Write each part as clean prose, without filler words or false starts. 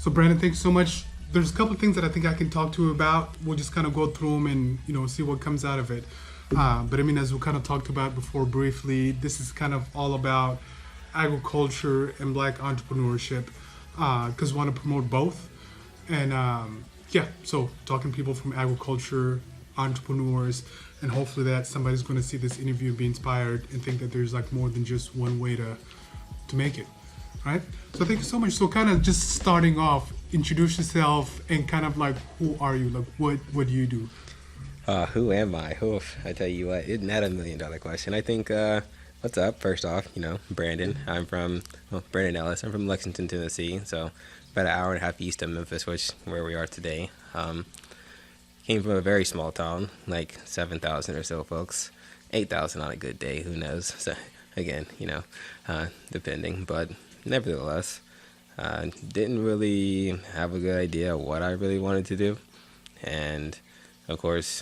So Brandon, thanks so much. There's a couple of things that I think I can talk to you about. We'll just kind of go through them and see what comes out of it. But I mean, as we kind of talked about before briefly, this is kind of all about agriculture and Black entrepreneurship because we want to promote both. And yeah, so talking to people from agriculture, entrepreneurs, and hopefully that somebody's going to see this interview and be inspired and think that there's like more than just one way to make it. Right? So thank you so much. So kind of just starting off, introduce yourself and kind of like who are you? Like what do you do? Who am I? Oof, I tell you what, isn't that $1 million question? I think, what's up? First off, Brandon. Brandon Ellis. I'm from Lexington, Tennessee, so about an hour and a half east of Memphis, where we are today. Came from a very small town, like 7,000 or so folks, 8,000 on a good day, who knows? So again, depending, but nevertheless, didn't really have a good idea what I really wanted to do, and of course,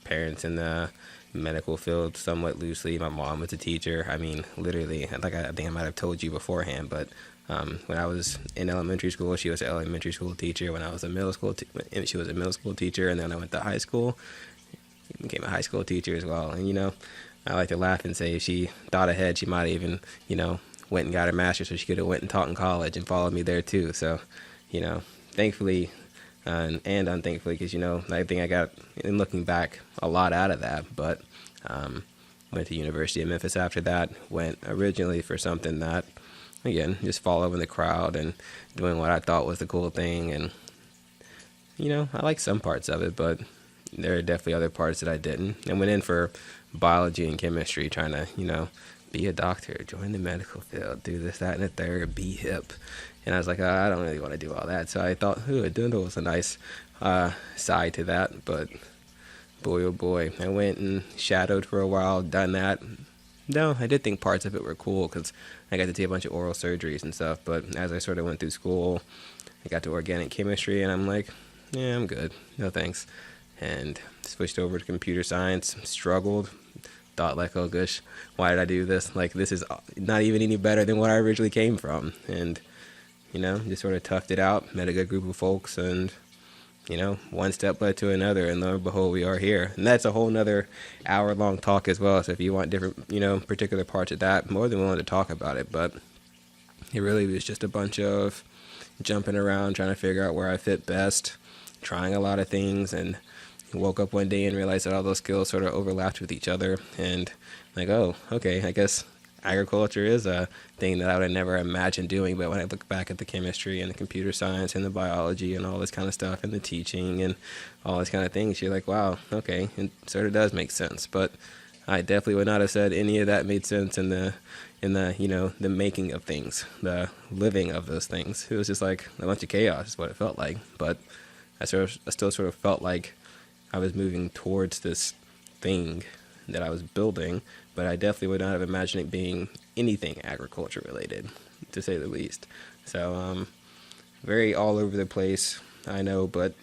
parents in the medical field somewhat loosely. My mom was a teacher. I mean, literally, like I think I might have told you beforehand, but when I was in elementary school, she was an elementary school teacher. When I was in middle school, she was a middle school teacher. And then when I went to high school, I became a high school teacher as well. And, I like to laugh and say if she thought ahead, she might have even, went and got her master's, so she could have went and taught in college and followed me there too. So, thankfully and unthankfully, because, I think I got, in looking back, a lot out of that. But went to University of Memphis after that, went originally for something that, again, just following the crowd and doing what I thought was the cool thing. And, I like some parts of it, but there are definitely other parts that I didn't. And went in for biology and chemistry, trying to, be a doctor, join the medical field, do this, that, and the third, be hip. And I was like, I don't really want to do all that. So I thought, a dental was a nice side to that. But boy, oh boy, I went and shadowed for a while, done that. No, I did think parts of it were cool because I got to see a bunch of oral surgeries and stuff. But as I sort of went through school, I got to organic chemistry, and I'm like, yeah, I'm good. No thanks. And switched over to computer science, struggled. Thought like, oh gosh, why did I do this? Like, this is not even any better than what I originally came from. And, just sort of toughed it out, met a good group of folks, and, one step led to another, and lo and behold, we are here. And that's a whole nother hour-long talk as well. So if you want different, particular parts of that, more than willing to talk about it. But it really was just a bunch of jumping around, trying to figure out where I fit best, trying a lot of things, and woke up one day and realized that all those skills sort of overlapped with each other, and like, oh, okay, I guess agriculture is a thing that I would have never imagined doing. But when I look back at the chemistry and the computer science and the biology and all this kind of stuff and the teaching and all this kind of things, you're like, wow, okay, it sort of does make sense. But I definitely would not have said any of that made sense in the the making of things, the living of those things. It was just like a bunch of chaos is what it felt like. But I still sort of felt like I was moving towards this thing that I was building, but I definitely would not have imagined it being anything agriculture related, to say the least. So, very all over the place, I know, but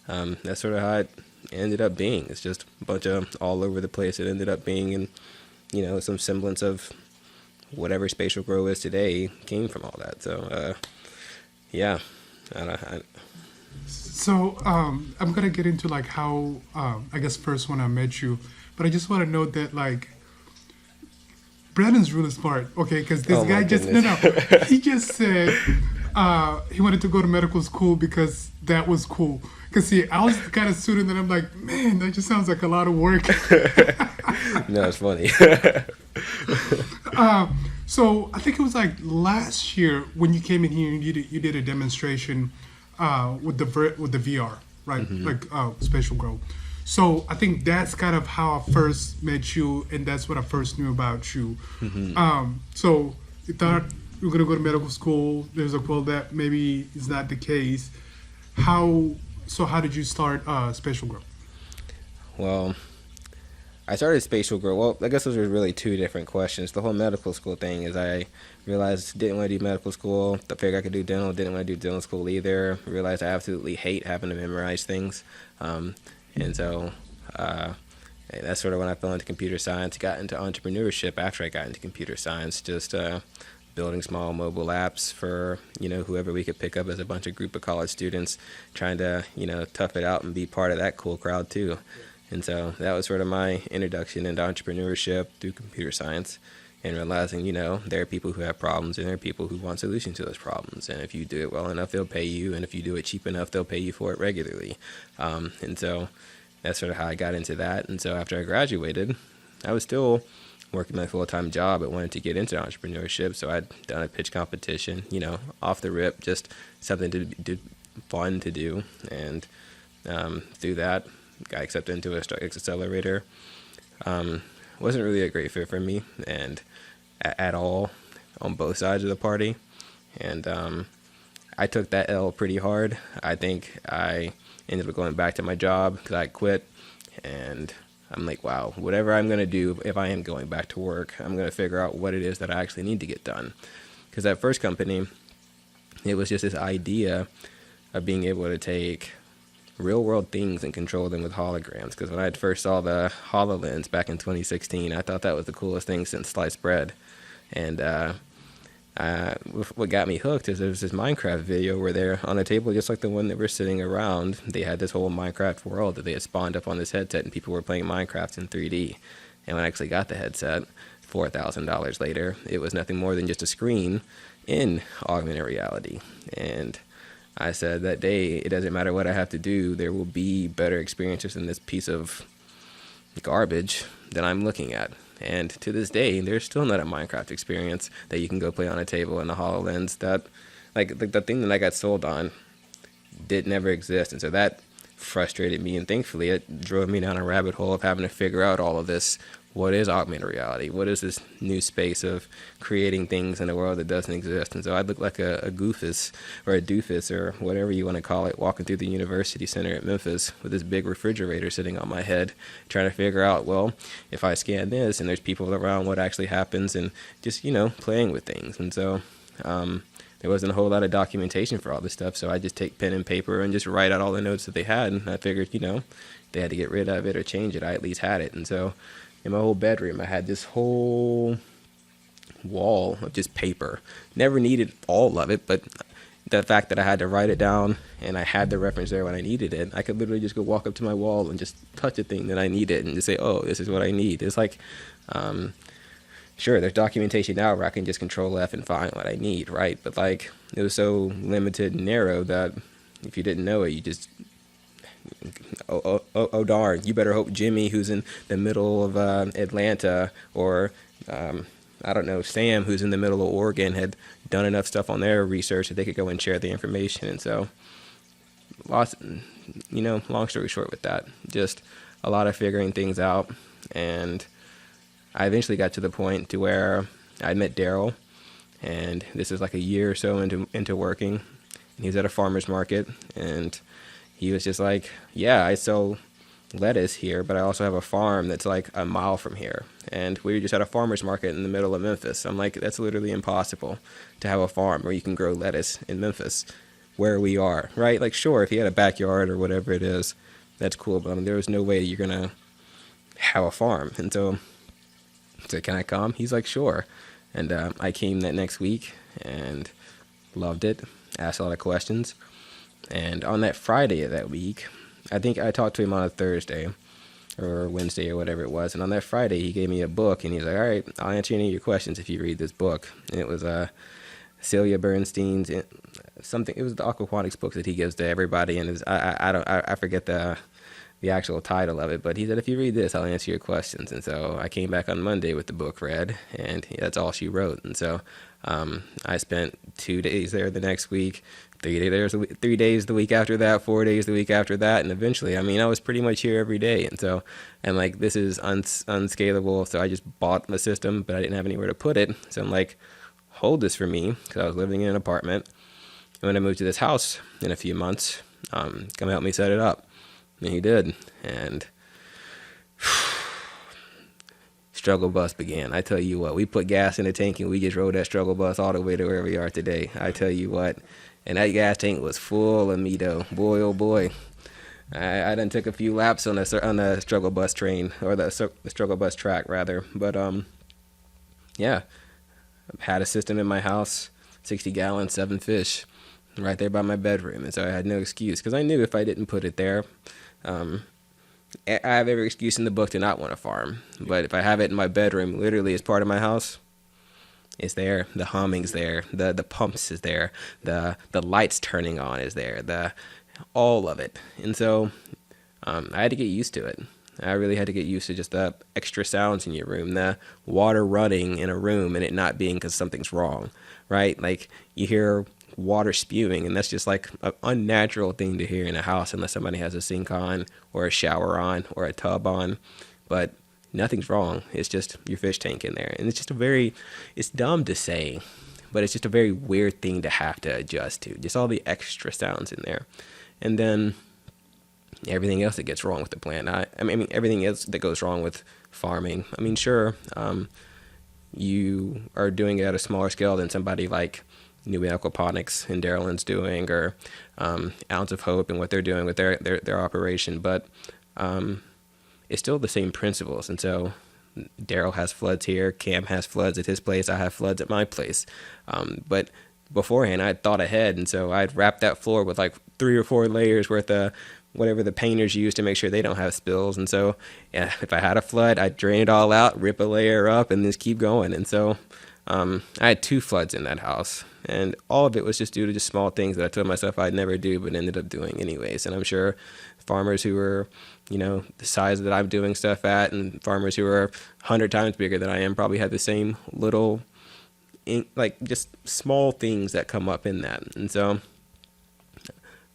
that's sort of how it ended up being. It's just a bunch of all over the place it ended up being, and, some semblance of whatever SpatialGrow is today came from all that. So, yeah, So I'm gonna get into like how I guess first when I met you, but I just want to note that like Brandon's really smart, okay? Because this guy just he just said he wanted to go to medical school because that was cool. Because see, I was the kind of student that I'm like, man, that just sounds like a lot of work. No, it's funny. So I think it was like last year when you came in here and you did a demonstration with the VR, right? Mm-hmm. Like SpatialGrow. So I think that's kind of how I first met you, and that's what I first knew about you. Mm-hmm. So you thought you were gonna go to medical school. There's like, well, that maybe is not the case. How did you start SpatialGrow? Well, I started SpatialGrow. Well, I guess those are really two different questions. The whole medical school thing is I realized didn't want to do medical school. I figured I could do dental. Didn't want to do dental school either. Realized I absolutely hate having to memorize things. And so that's sort of when I fell into computer science. Got into entrepreneurship after I got into computer science. Just building small mobile apps for, whoever we could pick up as a bunch of group of college students, trying to, tough it out and be part of that cool crowd too. And so that was sort of my introduction into entrepreneurship through computer science, and realizing, there are people who have problems and there are people who want solutions to those problems. And if you do it well enough, they'll pay you. And if you do it cheap enough, they'll pay you for it regularly. And so that's sort of how I got into that. And so after I graduated, I was still working my full-time job, but wanted to get into entrepreneurship. So I'd done a pitch competition, off the rip, just something to do, fun to do. And through that, got accepted into a accelerator. Wasn't really a great fit for me, and at all on both sides of the party. And I took that L pretty hard. I think I ended up going back to my job because I quit, and I'm like, wow, whatever I'm going to do, if I am going back to work, I'm going to figure out what it is that I actually need to get done. Because that first company, it was just this idea of being able to take real world things and control them with holograms. Because when I first saw the HoloLens back in 2016, I thought that was the coolest thing since sliced bread. And what got me hooked is there was this Minecraft video where they're on a table just like the one that we're sitting around. They had this whole Minecraft world that they had spawned up on this headset, and people were playing Minecraft in 3D. And when I actually got the headset, $4,000 later, it was nothing more than just a screen in augmented reality. And I said that day, it doesn't matter what I have to do, there will be better experiences in this piece of garbage that I'm looking at. And to this day, there's still not a Minecraft experience that you can go play on a table in the HoloLens that, like the thing that I got sold on did never exist. And so that frustrated me, and thankfully it drove me down a rabbit hole of having to figure out all of this. What is augmented reality? What is this new space of creating things in a world that doesn't exist? And so I look like a goofus or a doofus or whatever you want to call it, walking through the university center at Memphis with this big refrigerator sitting on my head, trying to figure out, well, if I scan this and there's people around, what actually happens, and just, playing with things. And so there wasn't a whole lot of documentation for all this stuff, so I just take pen and paper and just write out all the notes that they had. And I figured, they had to get rid of it or change it, I at least had it. And so in my whole bedroom, I had this whole wall of just paper. Never needed all of it, but the fact that I had to write it down and I had the reference there when I needed it, I could literally just go walk up to my wall and just touch a thing that I needed and just say, oh, this is what I need. It's like, sure, there's documentation now where I can just control F and find what I need, right? But like, it was so limited and narrow that if you didn't know it, you just, oh darn, you better hope Jimmy, who's in the middle of Atlanta, or I don't know, Sam, who's in the middle of Oregon, had done enough stuff on their research that they could go and share the information. And so, long story short with that, just a lot of figuring things out. And I eventually got to the point to where I met Daryl, and this is like a year or so into working. And he was at a farmer's market, and he was just like, yeah, I sell lettuce here, but I also have a farm that's like a mile from here. And we were just at a farmer's market in the middle of Memphis. I'm like, that's literally impossible to have a farm where you can grow lettuce in Memphis, where we are, right? Like, sure, if you had a backyard or whatever it is, that's cool. But I mean, there was no way you're going to have a farm. And so I said, can I come? He's like, sure. And I came that next week and loved it, asked a lot of questions. And on that Friday of that week, I think I talked to him on a Thursday or Wednesday or whatever it was. And on that Friday, he gave me a book, and he's like, all right, I'll answer any of your questions if you read this book. And it was Celia Bernstein's something. It was the aquaponics book that he gives to everybody. And I forget the actual title of it, but he said, if you read this, I'll answer your questions. And so I came back on Monday with the book read, and that's all she wrote. And so I spent 2 days there the next week, 3 days the week after that, 4 days the week after that. And eventually, I was pretty much here every day. And so I'm like, this is unscalable. So I just bought the system, but I didn't have anywhere to put it. So I'm like, hold this for me, because I was living in an apartment. And when I moved to this house in a few months, come help me set it up. And he did. And struggle bus began. I tell you what, we put gas in the tank and we just rode that struggle bus all the way to where we are today. I tell you what. And that gas tank was full of me, though. Boy, oh boy. I done took a few laps on the struggle bus train, or the struggle bus track, rather. But, yeah. had a system in my house, 60 gallons, 7 fish, right there by my bedroom. And so I had no excuse, because I knew if I didn't put it there, I have every excuse in the book to not want to farm. But if I have it in my bedroom, literally as part of my house, it's there. The humming's there. The pumps is there. The lights turning on is there. All of it. And so I had to get used to it. I really had to get used to just the extra sounds in your room, the water running in a room and it not being because something's wrong, right? Like you hear water spewing, and that's just like an unnatural thing to hear in a house unless somebody has a sink on or a shower on or a tub on. But nothing's wrong. It's just your fish tank in there. And it's just it's dumb to say, but it's just a very weird thing to have to adjust to. Just all the extra sounds in there. And then everything else that gets wrong with the plant. I mean, everything else that goes wrong with farming. I mean, sure, you are doing it at a smaller scale than somebody like New Aquaponics and Darylyn's doing, or Ounce of Hope and what they're doing with their operation, but it's still the same principles. And so Daryl has floods here, Cam has floods at his place, I have floods at my place. But beforehand, I'd thought ahead, and so I'd wrap that floor with like 3 or 4 layers worth of whatever the painters use to make sure they don't have spills. And so, yeah, if I had a flood, I'd drain it all out, rip a layer up, and just keep going. And so I had 2 floods in that house, and all of it was just due to just small things that I told myself I'd never do, but ended up doing anyways. And I'm sure farmers who are, the size that I'm doing stuff at, and farmers who are 100 times bigger than I am probably have the same little, like just small things that come up in that. And so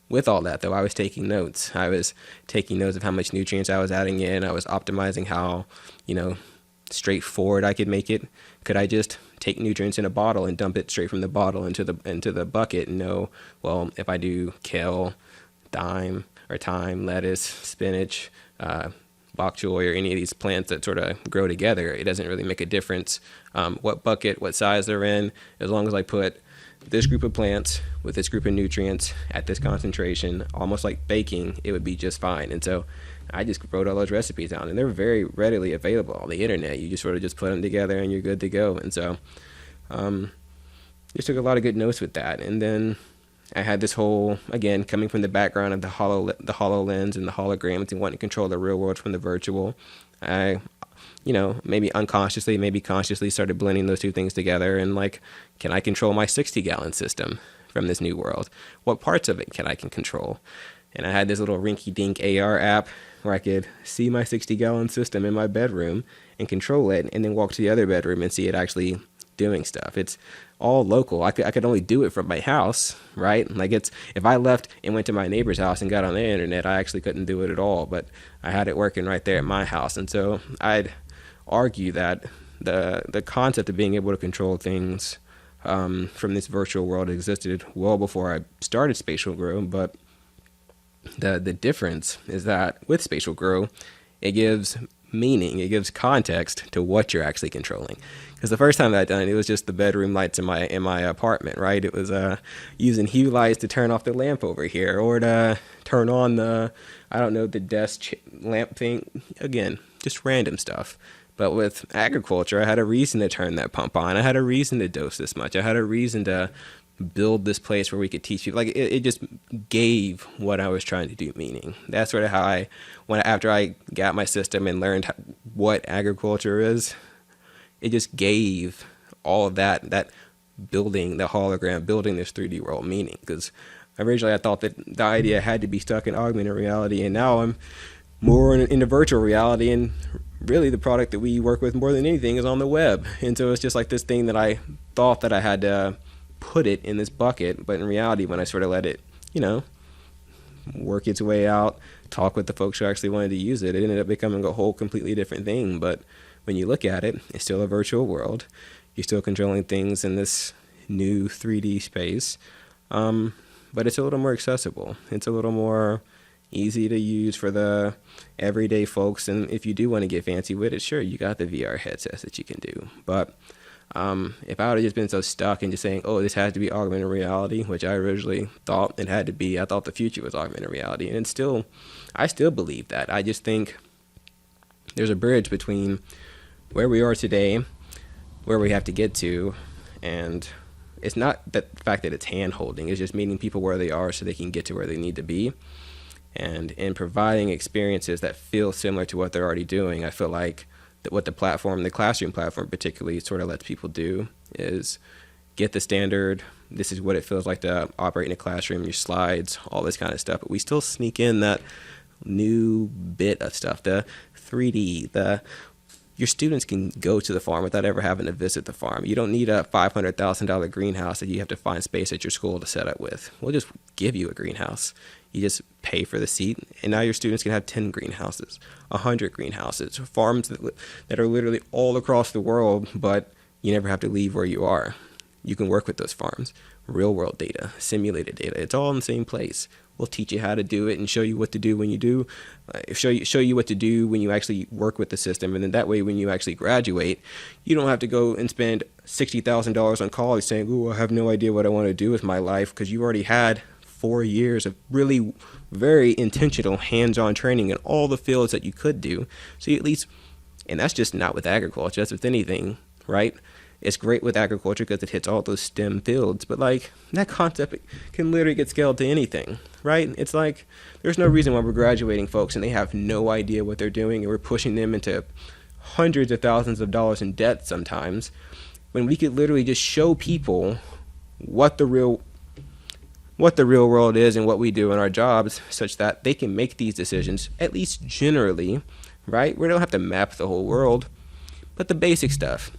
with all that, though, I was taking notes. I was taking notes of how much nutrients I was adding in. I was optimizing how, straightforward I could make it. Could I just take nutrients in a bottle and dump it straight from the bottle into the bucket and know, well, if I do kale, thyme, lettuce, spinach, bok choy, or any of these plants that sort of grow together, it doesn't really make a difference what bucket, what size they're in, as long as I put this group of plants with this group of nutrients at this concentration, almost like baking, it would be just fine. And so I just wrote all those recipes down, and they're very readily available on the internet. You just sort of just put them together and you're good to go. And so just took a lot of good notes with that. And then I had this whole, again, coming from the background of the HoloLens and the holograms and wanting to control the real world from the virtual, I maybe unconsciously, maybe consciously started blending those two things together. And like, can I control my 60-gallon system from this new world? What parts of it can I control? And I had this little rinky-dink AR app where I could see my 60-gallon system in my bedroom and control it, and then walk to the other bedroom and see it actually doing stuff. It's all local. I could only do it from my house, right? Like if I left and went to my neighbor's house and got on the internet, I actually couldn't do it at all. But I had it working right there at my house. And so I'd argue that the concept of being able to control things from this virtual world existed well before I started SpatialGrow. But the difference is that with SpatialGrow, it gives meaning, it gives context to what you're actually controlling. Because the first time that I done it, it was just the bedroom lights in my apartment, right? It was using hue lights to turn off the lamp over here, or to turn on the desk lamp thing. Again, just random stuff. But with agriculture, I had a reason to turn that pump on. I had a reason to dose this much. I had a reason to build this place where we could teach people. Like it just gave what I was trying to do meaning. That's sort of how after I got my system and learned what agriculture is, it just gave all of that building the hologram, building this 3D world meaning. Because originally I thought that the idea had to be stuck in augmented reality, and now I'm more in the virtual reality, and really the product that we work with more than anything is on the web. And so it's just like this thing that I thought that I had to put it in this bucket, but in reality, when I sort of let it, work its way out, talk with the folks who actually wanted to use it, it ended up becoming a whole completely different thing. But when you look at it, it's still a virtual world. You're still controlling things in this new 3D space, but it's a little more accessible. It's a little more easy to use for the everyday folks. And if you do want to get fancy with it, sure, you got the VR headsets that you can do. But if I would have just been so stuck in just saying, oh, this has to be augmented reality, which I originally thought it had to be, I thought the future was augmented reality. And I still believe that. I just think there's a bridge between where we are today, where we have to get to, And it's not the fact that it's hand holding, it's just meeting people where they are so they can get to where they need to be. And in providing experiences that feel similar to what they're already doing, I feel like that what the classroom platform particularly sort of lets people do is get the standard, this is what it feels like to operate in a classroom, your slides, all this kind of stuff. But we still sneak in that new bit of stuff, the 3D, your students can go to the farm without ever having to visit the farm. You don't need a $500,000 greenhouse that you have to find space at your school to set up with. We'll just give you a greenhouse. You just pay for the seat, and now your students can have 10 greenhouses, 100 greenhouses, farms that are literally all across the world, but you never have to leave where you are. You can work with those farms. Real world data, simulated data, it's all in the same place. We'll teach you how to do it and show you what to do when you do, show you what to do when you actually work with the system. And then that way, when you actually graduate, you don't have to go and spend $60,000 on college saying, "Ooh, I have no idea what I want to do with my life," because you already had 4 years of really very intentional hands-on training in all the fields that you could do. So you at least, and that's just not with agriculture, that's with anything, right? It's great with agriculture because it hits all those STEM fields, but like that concept can literally get scaled to anything, right? It's like there's no reason why we're graduating folks and they have no idea what they're doing, and we're pushing them into hundreds of thousands of dollars in debt sometimes, when we could literally just show people what the real world is and what we do in our jobs, such that they can make these decisions, at least generally, right? We don't have to map the whole world, but the basic stuff.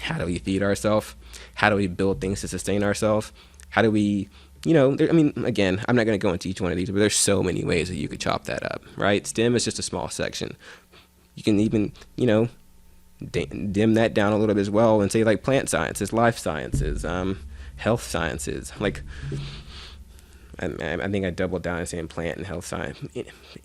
How do we feed ourselves? How do we build things to sustain ourselves? How do we, again, I'm not going to go into each one of these, but there's so many ways that you could chop that up, right? STEM is just a small section. You can even, dim that down a little bit as well and say like plant sciences, life sciences, health sciences. Like, I think I doubled down and saying plant and health science.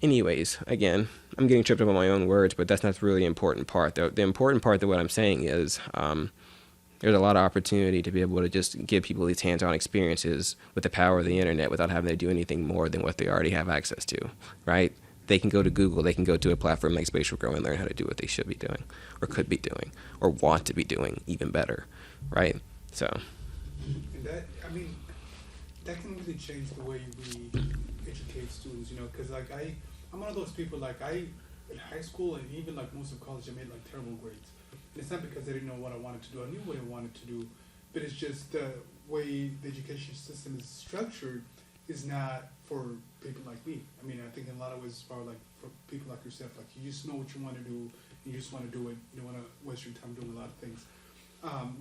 Anyways, again, I'm getting tripped up on my own words, but that's not really the important part. The important part of what I'm saying is there's a lot of opportunity to be able to just give people these hands-on experiences with the power of the internet without having to do anything more than what they already have access to, right? They can go to Google, they can go to a platform like SpatialGrow and learn how to do what they should be doing or could be doing or want to be doing even better, right? So. And that can really change the way we educate students, because I'm one of those people, in high school and even most of college, I made terrible grades. And it's not because I didn't know what I wanted to do. I knew what I wanted to do, but it's just the way the education system is structured is not for people like me. I think in a lot of ways, for people like yourself, you just know what you want to do, you just want to do it. You don't want to waste your time doing a lot of things.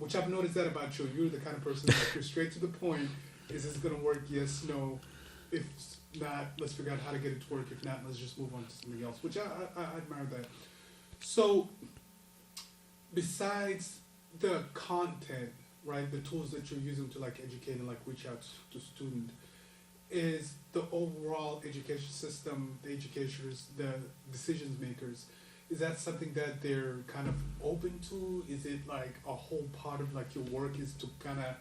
Which I've noticed that about you. You're the kind of person that you're straight to the point. Is this going to work? Yes, no. If not, let's figure out how to get it to work. If not, let's just move on to something else, which I admire that. So, besides the content, right, the tools that you're using to educate and reach out to students, is the overall education system, the educators, the decision makers, is that something that they're kind of open to? Is it a whole part of your work is to kind of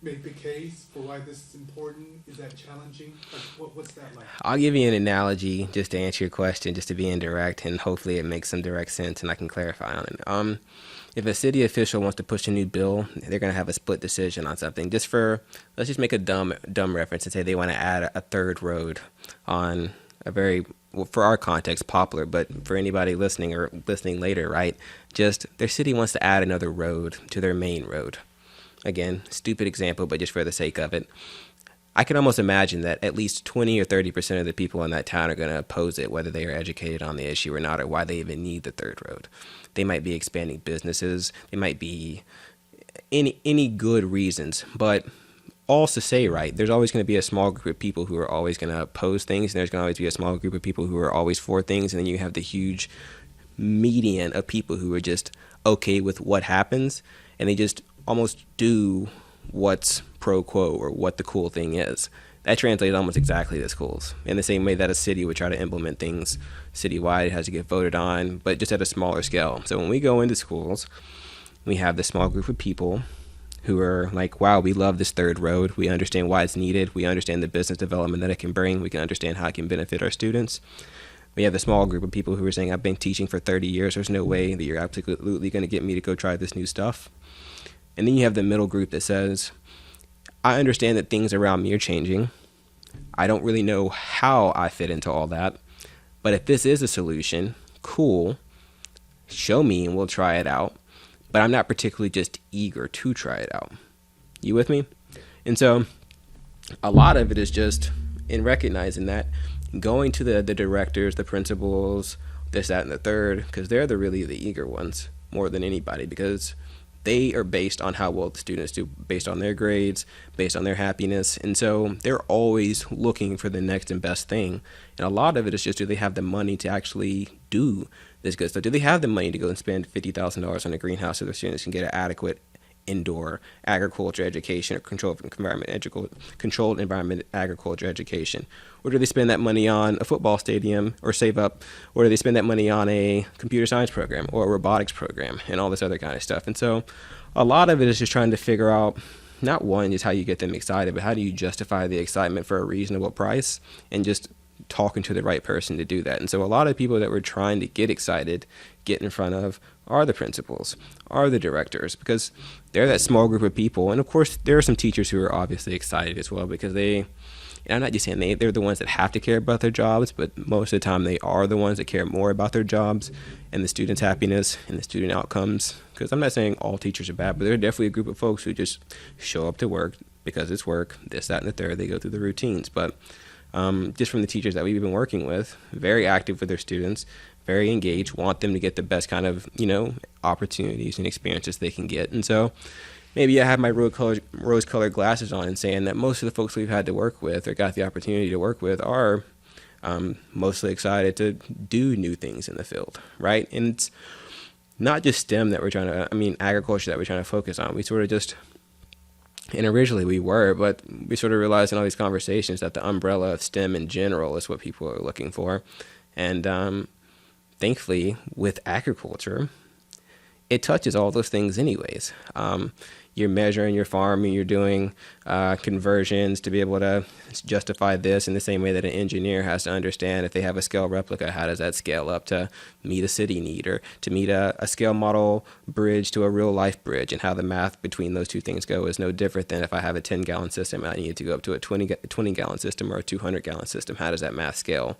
make the case for why this is important? Is that challenging? What's that like? I'll give you an analogy just to answer your question, just to be indirect, and hopefully it makes some direct sense and I can clarify on it. If a city official wants to push a new bill, they're going to have a split decision on something. Let's just make a dumb reference and say they want to add a third road on a very, well, for our context, popular, but for anybody listening or listening later, right? Just their city wants to add another road to their main road. Again, stupid example, but just for the sake of it. I can almost imagine that at least 20 or 30% of the people in that town are going to oppose it, whether they are educated on the issue or not, or why they even need the third road. They might be expanding businesses. They might be any good reasons. But all to say, right, there's always going to be a small group of people who are always going to oppose things, and there's going to always be a small group of people who are always for things, and then you have the huge median of people who are just okay with what happens, and they just almost do what's pro quo or what the cool thing is. That translates almost exactly to schools. In the same way that a city would try to implement things citywide, it has to get voted on, but just at a smaller scale. So when we go into schools, we have this small group of people who are like, wow, we love this third road. We understand why it's needed. We understand the business development that it can bring. We can understand how it can benefit our students. We have the small group of people who are saying, I've been teaching for 30 years. There's no way that you're absolutely going to get me to go try this new stuff. And then you have the middle group that says, I understand that things around me are changing. I don't really know how I fit into all that. But if this is a solution, cool, show me and we'll try it out. But I'm not particularly just eager to try it out. You with me? And so a lot of it is just in recognizing that, going to the directors, the principals, this, that, and the third, because they're really the eager ones more than anybody, because they are based on how well the students do, based on their grades, based on their happiness. And so they're always looking for the next and best thing. And a lot of it is just, do they have the money to actually do this good stuff? Do they have the money to go and spend $50,000 on a greenhouse so their students can get an adequate indoor agriculture education or controlled environment agriculture education? Or do they spend that money on a football stadium, or save up, or do they spend that money on a computer science program or a robotics program and all this other kind of stuff? And so a lot of it is just trying to figure out, not one, just how you get them excited, but how do you justify the excitement for a reasonable price, and just talking to the right person to do that. And so a lot of people that we're trying to get excited, get in front of, are the principals, are the directors, because they're that small group of people. And of course, there are some teachers who are obviously excited as well, because and I'm not just saying they're the ones that have to care about their jobs, but most of the time they are the ones that care more about their jobs and the students' happiness and the student outcomes. Because I'm not saying all teachers are bad, but there are definitely a group of folks who just show up to work because it's work, this, that, and the third. They go through the routines. But just from the teachers that we've been working with, very active with their students, very engaged, want them to get the best kind of, opportunities and experiences they can get. And so maybe I have my rose-colored glasses on and saying that most of the folks we've had to work with, or got the opportunity to work with, are mostly excited to do new things in the field, right? And it's not just STEM that agriculture that we're trying to focus on. We sort of just, and originally we were, but we sort of realized in all these conversations that the umbrella of STEM in general is what people are looking for. And thankfully, with agriculture, it touches all those things anyways. You're measuring your farm, and you're doing conversions to be able to justify this in the same way that an engineer has to understand, if they have a scale replica, how does that scale up to meet a city need, or to meet a scale model bridge to a real life bridge, and how the math between those two things go is no different than if I have a 10-gallon system and I need to go up to a 20-gallon system or a 200-gallon system. How does that math scale?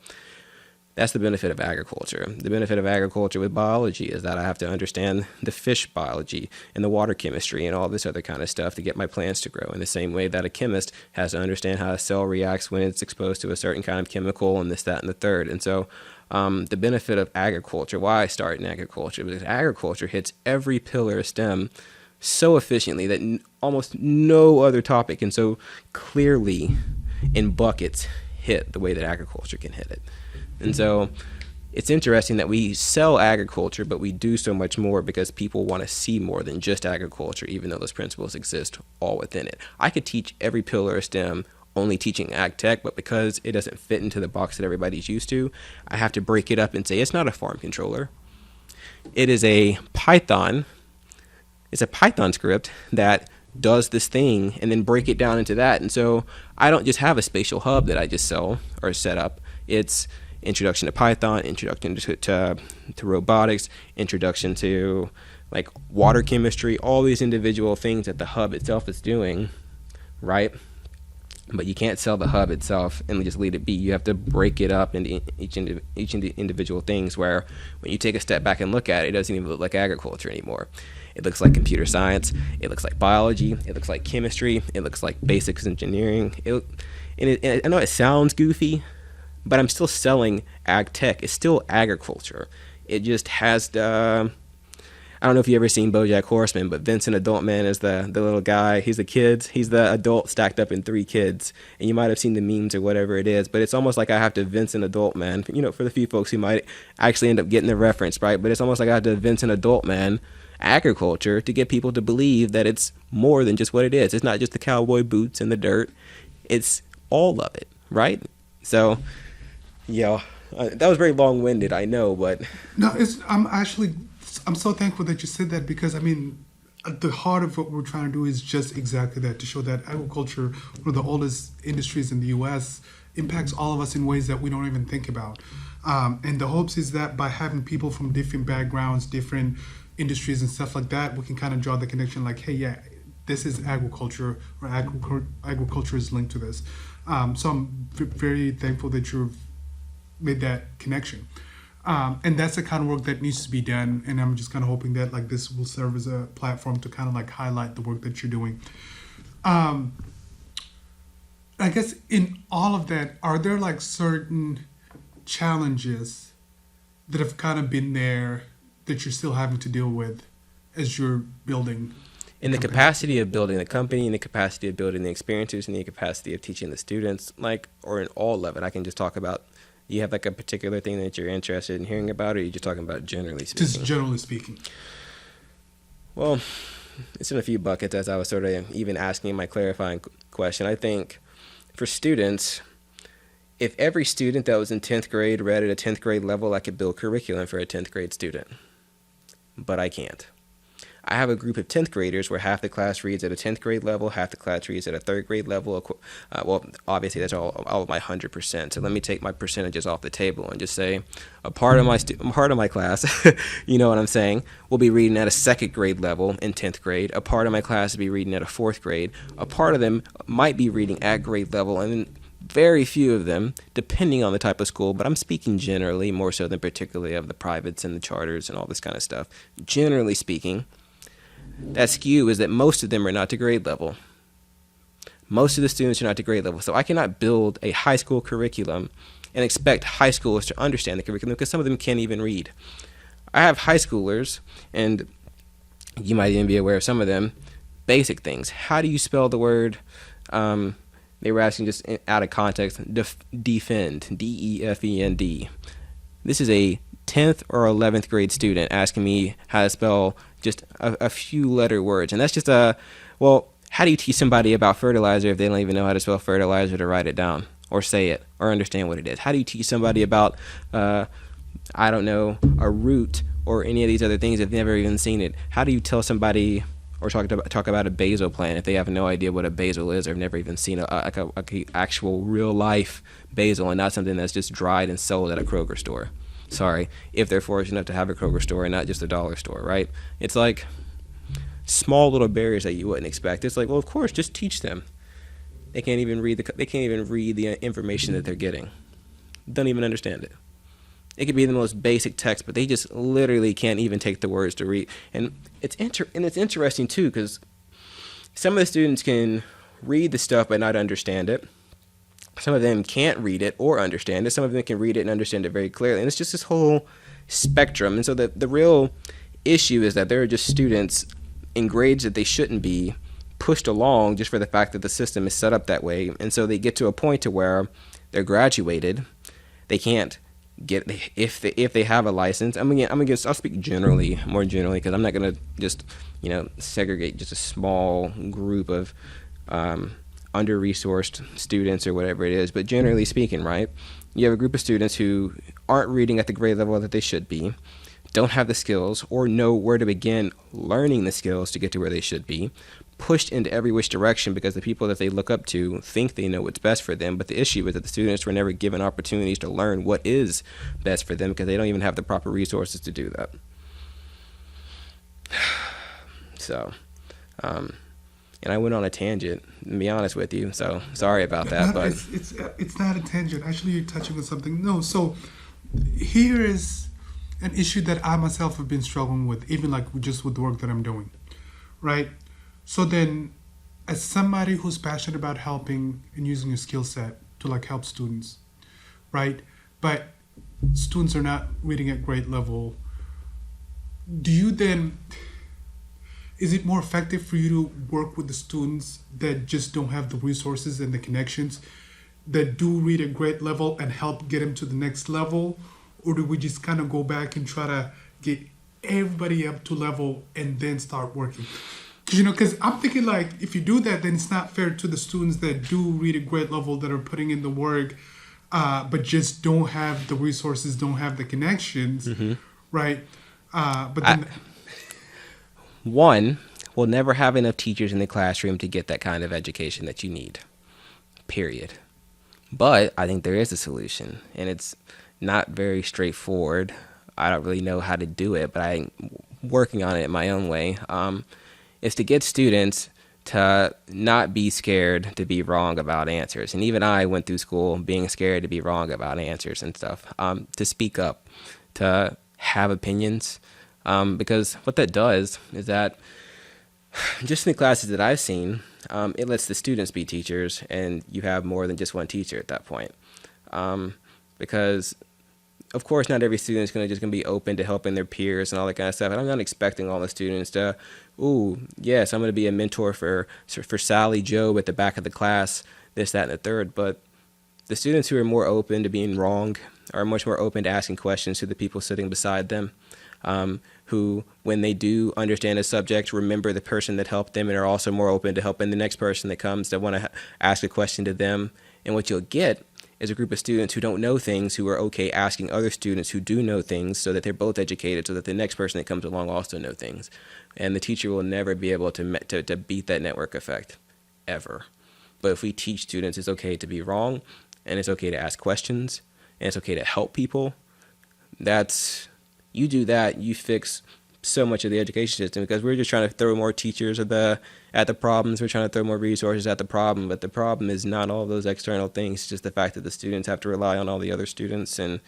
That's the benefit of agriculture. The benefit of agriculture with biology is that I have to understand the fish biology and the water chemistry and all this other kind of stuff to get my plants to grow, in the same way that a chemist has to understand how a cell reacts when it's exposed to a certain kind of chemical, and this, that, and the third. And so the benefit of agriculture, why I start in agriculture, because agriculture hits every pillar of STEM so efficiently that almost no other topic can so clearly in buckets hit the way that agriculture can hit it. And so it's interesting that we sell agriculture, but we do so much more because people want to see more than just agriculture, even though those principles exist all within it. I could teach every pillar of STEM only teaching ag tech, but because it doesn't fit into the box that everybody's used to, I have to break it up and say it's not a farm controller. It is a Python. It's a Python script that does this thing, and then break it down into that. And so I don't just have a spatial hub that I just sell or set up. It's introduction to Python, introduction to robotics, introduction to like water chemistry, all these individual things that the hub itself is doing, right? But you can't sell the hub itself and just leave it be. You have to break it up into each individual things, where when you take a step back and look at it, it doesn't even look like agriculture anymore. It looks like computer science, it looks like biology, it looks like chemistry, it looks like basics engineering. And I know it sounds goofy, but I'm still selling ag tech. It's still agriculture. It just has the, I don't know if you've ever seen BoJack Horseman, but Vincent Adultman is the little guy. He's the kids. He's the adult stacked up in 3 kids. And you might have seen the memes or whatever it is, but it's almost like I have to Vincent Adultman, for the few folks who might actually end up getting the reference, right? But it's almost like I have to Vincent Adultman agriculture to get people to believe that it's more than just what it is. It's not just the cowboy boots and the dirt. It's all of it, right? So, that was very long-winded, I know, but no, I'm so thankful that you said that, because at the heart of what we're trying to do is just exactly that, to show that agriculture, one of the oldest industries in the U.S., impacts all of us in ways that we don't even think about. And the hopes is that by having people from different backgrounds, different industries and stuff like that, we can kind of draw the connection like, hey, yeah, this is agriculture, or agriculture is linked to this. So I'm very thankful that you've made that connection. And that's the kind of work that needs to be done. And I'm just kind of hoping that like this will serve as a platform to kind of like highlight the work that you're doing. I guess in all of that, are there like certain challenges that have kind of been there that you're still having to deal with as you're building? In the capacity of building the company, in the capacity of building the experiences, in the capacity of teaching the students, like, or in all of it, I can just talk about, you have like a particular thing that you're interested in hearing about, or are you just talking about generally speaking? Just generally speaking. Well, it's in a few buckets, as I was sort of even asking my clarifying question. I think for students, if every student that was in 10th grade read at a 10th grade level, I could build curriculum for a 10th grade student. But I can't. I have a group of 10th graders where half the class reads at a 10th grade level, half the class reads at a 3rd grade level. Well, obviously that's all of my 100%. So let me take my percentages off the table and just say a part of my class, you know what I'm saying, will be reading at a 2nd grade level in 10th grade. A part of my class will be reading at a 4th grade. A part of them might be reading at grade level, and then very few of them, depending on the type of school, but I'm speaking generally, more so than particularly of the privates and the charters and all this kind of stuff. Generally speaking, that skew is that most of them are not to grade level. Most of the students are not to grade level. So I cannot build a high school curriculum and expect high schoolers to understand the curriculum because some of them can't even read. I have high schoolers, and you might even be aware of some of them, basic things. How do you spell the word? They were asking just out of context, defend, D-E-F-E-N-D. This is a 10th or 11th grade student asking me how to spell just a few letter words. And that's just well, how do you teach somebody about fertilizer if they don't even know how to spell fertilizer to write it down or say it or understand what it is? How do you teach somebody about, I don't know, a root or any of these other things if they've never even seen it? How do you tell somebody or talk about a basil plant if they have no idea what a basil is or have never even seen a actual real life basil and not something that's just dried and sold at a Kroger store? Sorry, if they're fortunate enough to have a Kroger store and not just a dollar store, right? It's like small little barriers that you wouldn't expect. It's like, well, of course, just teach them. They can't even read the information that they're getting. Don't even understand it. It could be the most basic text, but they just literally can't even take the words to read. And it's interesting too, because some of the students can read the stuff but not understand it. Some of them can't read it or understand it. Some of them can read it and understand it very clearly. And it's just this whole spectrum. And so the real issue is that there are just students in grades that they shouldn't be pushed along just for the fact that the system is set up that way. And so they get to a point to where they're graduated. They can't get, if they have a license. I'll speak generally, more generally, because I'm not going to just, segregate just a small group of under-resourced students or whatever it is, but generally speaking, right, you have a group of students who aren't reading at the grade level that they should be, don't have the skills or know where to begin learning the skills to get to where they should be, pushed into every which direction because the people that they look up to think they know what's best for them, but the issue is that the students were never given opportunities to learn what is best for them because they don't even have the proper resources to do that. So, and I went on a tangent, to be honest with you, so sorry about that. But it's not a tangent. Actually, you're touching on something. No, so here is an issue that I myself have been struggling with, even like just with the work that I'm doing, right? So then, as somebody who's passionate about helping and using your skill set to like help students, right? But students are not reading at grade level. Do you then... Is it more effective for you to work with the students that just don't have the resources and the connections that do read at grade level and help get them to the next level? Or do we just kind of go back and try to get everybody up to level and then start working? Because I'm thinking like, if you do that, then it's not fair to the students that do read at grade level that are putting in the work, but just don't have the resources, don't have the connections, right? But then... One, we'll never have enough teachers in the classroom to get that kind of education that you need, period. But I think there is a solution, and it's not very straightforward. I don't really know how to do it, but working on it in my own way, is to get students to not be scared to be wrong about answers. And even I went through school being scared to be wrong about answers and stuff, to speak up, to have opinions, because what that does is that just in the classes that I've seen, it lets the students be teachers, and you have more than just one teacher at that point. Because of course, not every student is going to be open to helping their peers and all that kind of stuff. And I'm not expecting all the students to, ooh, yes, I'm going to be a mentor for Sally Joe at the back of the class, this, that, and the third. But the students who are more open to being wrong are much more open to asking questions to the people sitting beside them, who, when they do understand a subject, remember the person that helped them and are also more open to helping the next person that comes that want to ask a question to them. And what you'll get is a group of students who don't know things who are okay asking other students who do know things, so that they're both educated, so that the next person that comes along also know things. And the teacher will never be able to beat that network effect, ever. But if we teach students it's okay to be wrong, and it's okay to ask questions, and it's okay to help people, you do that, you fix so much of the education system, because we're just trying to throw more teachers at the problems. We're trying to throw more resources at the problem, but the problem is not all those external things. It's just the fact that the students have to rely on all the other students and,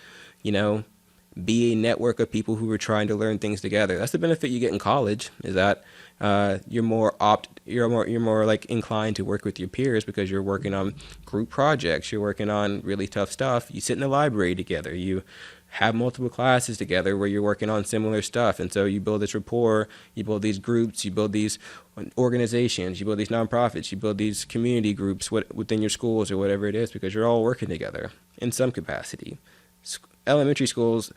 be a network of people who are trying to learn things together. That's the benefit you get in college, is that you're more like inclined to work with your peers, because you're working on group projects. You're working on really tough stuff. You sit in the library together. You have multiple classes together where you're working on similar stuff. And so you build this rapport, you build these groups, you build these organizations, you build these nonprofits, you build these community groups within your schools or whatever it is, because you're all working together in some capacity. Elementary schools,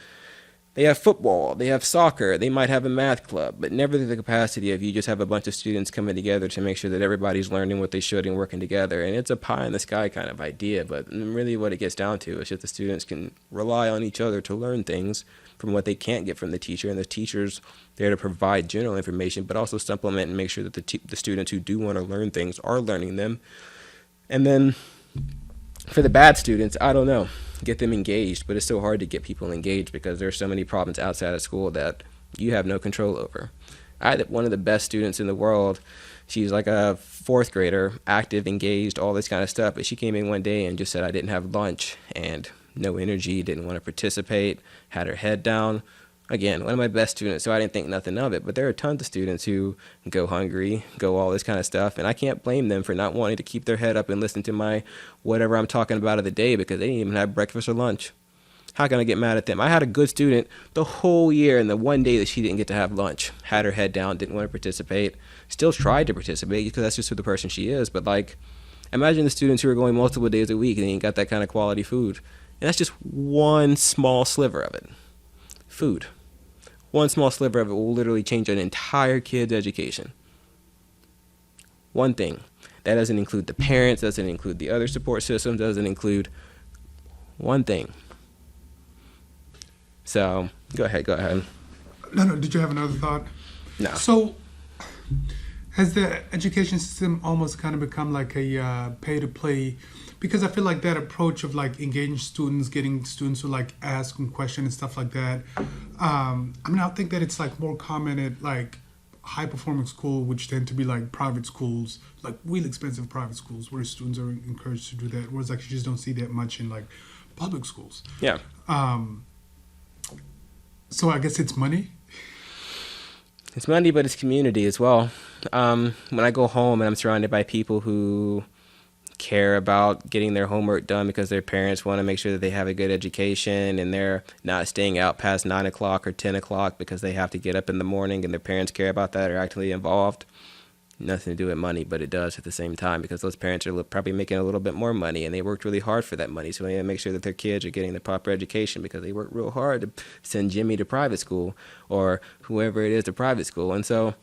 they have football, they have soccer, they might have a math club, but never to the capacity of you just have a bunch of students coming together to make sure that everybody's learning what they should and working together. And it's a pie in the sky kind of idea, but really what it gets down to is that the students can rely on each other to learn things from what they can't get from the teacher, and the teacher's there to provide general information, but also supplement and make sure that the students who do want to learn things are learning them. And then for the bad students, I don't know, get them engaged, but it's so hard to get people engaged because there's so many problems outside of school that you have no control over. I had one of the best students in the world. She's like a fourth grader, active, engaged, all this kind of stuff, but she came in one day and just said I didn't have lunch and no energy, didn't want to participate, had her head down. Again, one of my best students, so I didn't think nothing of it. But there are tons of students who go hungry, go all this kind of stuff, and I can't blame them for not wanting to keep their head up and listen to my whatever I'm talking about of the day, because they didn't even have breakfast or lunch. How can I get mad at them? I had a good student the whole year, and the one day that she didn't get to have lunch, had her head down, didn't want to participate, still tried to participate because that's just who the person she is. But like, imagine the students who are going multiple days a week and they ain't got that kind of quality food. And that's just one small sliver of it. Food. One small sliver of it will literally change an entire kid's education. One thing. That doesn't include the parents, doesn't include the other support systems, doesn't include one thing. So, go ahead. No, did you have another thought? No. So, has the education system almost kind of become like a pay-to-play? Because I feel like that approach of like engaging students, getting students to like ask them questions and stuff like that. I think that it's like more common at like high-performing school, which tend to be like private schools, like really expensive private schools, where students are encouraged to do that. Whereas like you just don't see that much in like public schools. Yeah. So I guess it's money. It's money, but it's community as well. When I go home and I'm surrounded by people who care about getting their homework done because their parents want to make sure that they have a good education, and they're not staying out past 9 o'clock or 10 o'clock because they have to get up in the morning, and their parents care about that, are actually involved. Nothing to do with money, but it does at the same time, because those parents are probably making a little bit more money, and they worked really hard for that money. So they need to make sure that their kids are getting the proper education, because they worked real hard to send Jimmy to private school, or whoever it is to private school. And so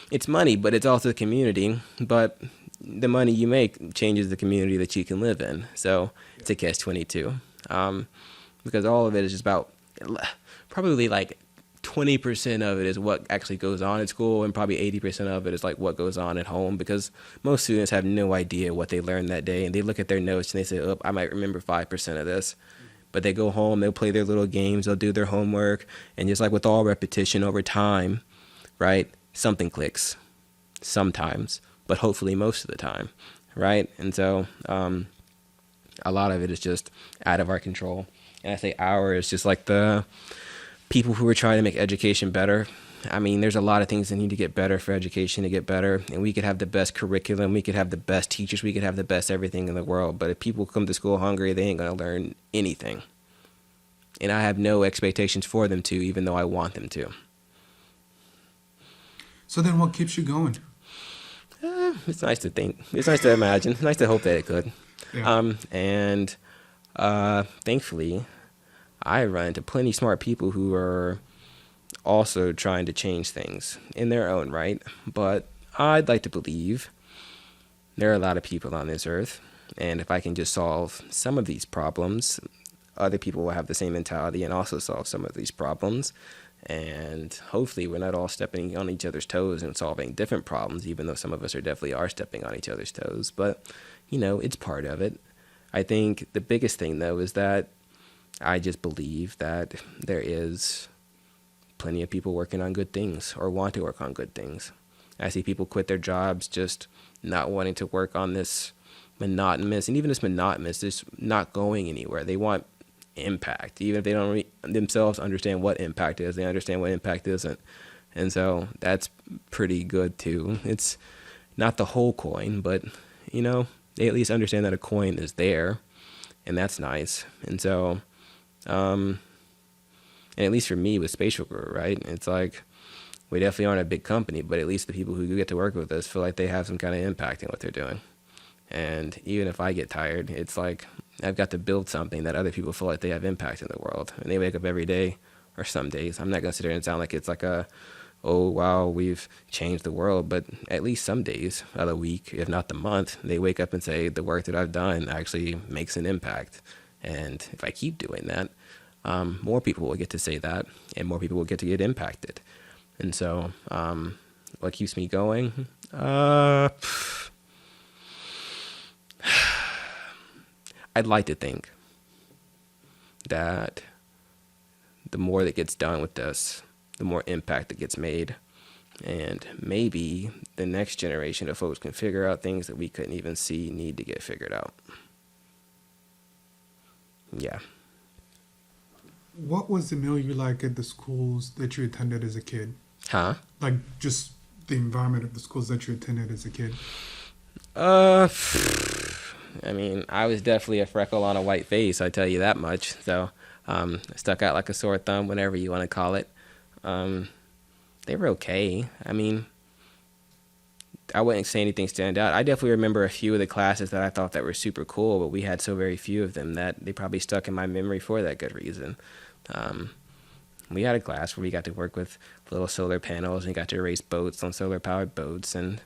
it's money, but it's also the community. But the money you make changes the community that you can live in. So it's a catch-22, because all of it is just about probably like 20% of it is what actually goes on at school, and probably 80% of it is like what goes on at home, because most students have no idea what they learned that day, and they look at their notes and they say, oh, I might remember 5% of this. But they go home, they'll play their little games, they'll do their homework, and just like with all repetition over time, right? Something clicks sometimes, but hopefully most of the time, right? And so a lot of it is just out of our control. And I say our is just like the people who are trying to make education better. I mean, there's a lot of things that need to get better for education to get better. And we could have the best curriculum. We could have the best teachers. We could have the best everything in the world. But if people come to school hungry, they ain't going to learn anything. And I have no expectations for them to, even though I want them to. So then what keeps you going? It's nice to think. It's nice to imagine. It's nice to hope that it could. Yeah. And thankfully, I run into plenty smart people who are also trying to change things in their own right. But I'd like to believe there are a lot of people on this earth. And if I can just solve some of these problems, other people will have the same mentality and also solve some of these problems. And hopefully we're not all stepping on each other's toes and solving different problems, even though some of us definitely are stepping on each other's toes. But, it's part of it. I think the biggest thing, though, is that I just believe that there is plenty of people working on good things or want to work on good things. I see people quit their jobs just not wanting to work on this monotonous, and even this monotonous, just not going anywhere. They want impact, even if they don't themselves understand what impact is. They understand what impact isn't, and so that's pretty good too. It's not the whole coin, but they at least understand that a coin is there, and that's nice. And so, and at least for me with SpatialGrow, right? It's like we definitely aren't a big company, but at least the people who get to work with us feel like they have some kind of impact in what they're doing. And even if I get tired, it's like I've got to build something that other people feel like they have impact in the world. And they wake up every day, or some days. I'm not going to sit there and sound like it's like oh, wow, we've changed the world. But at least some days of the week, if not the month, they wake up and say, the work that I've done actually makes an impact. And if I keep doing that, more people will get to say that, and more people will get to get impacted. And so what keeps me going? I'd like to think that the more that gets done with this, the more impact that gets made. And maybe the next generation of folks can figure out things that we couldn't even see need to get figured out. Yeah. What was the milieu like at the schools that you attended as a kid? Huh? Like just the environment of the schools that you attended as a kid? I mean, I was definitely a freckle on a white face, I tell you that much. So I stuck out like a sore thumb, whatever you want to call it. They were okay. I mean, I wouldn't say anything stand out. I definitely remember a few of the classes that I thought that were super cool, but we had so very few of them that they probably stuck in my memory for that good reason. We had a class where we got to work with little solar panels and got to race boats on solar-powered boats, and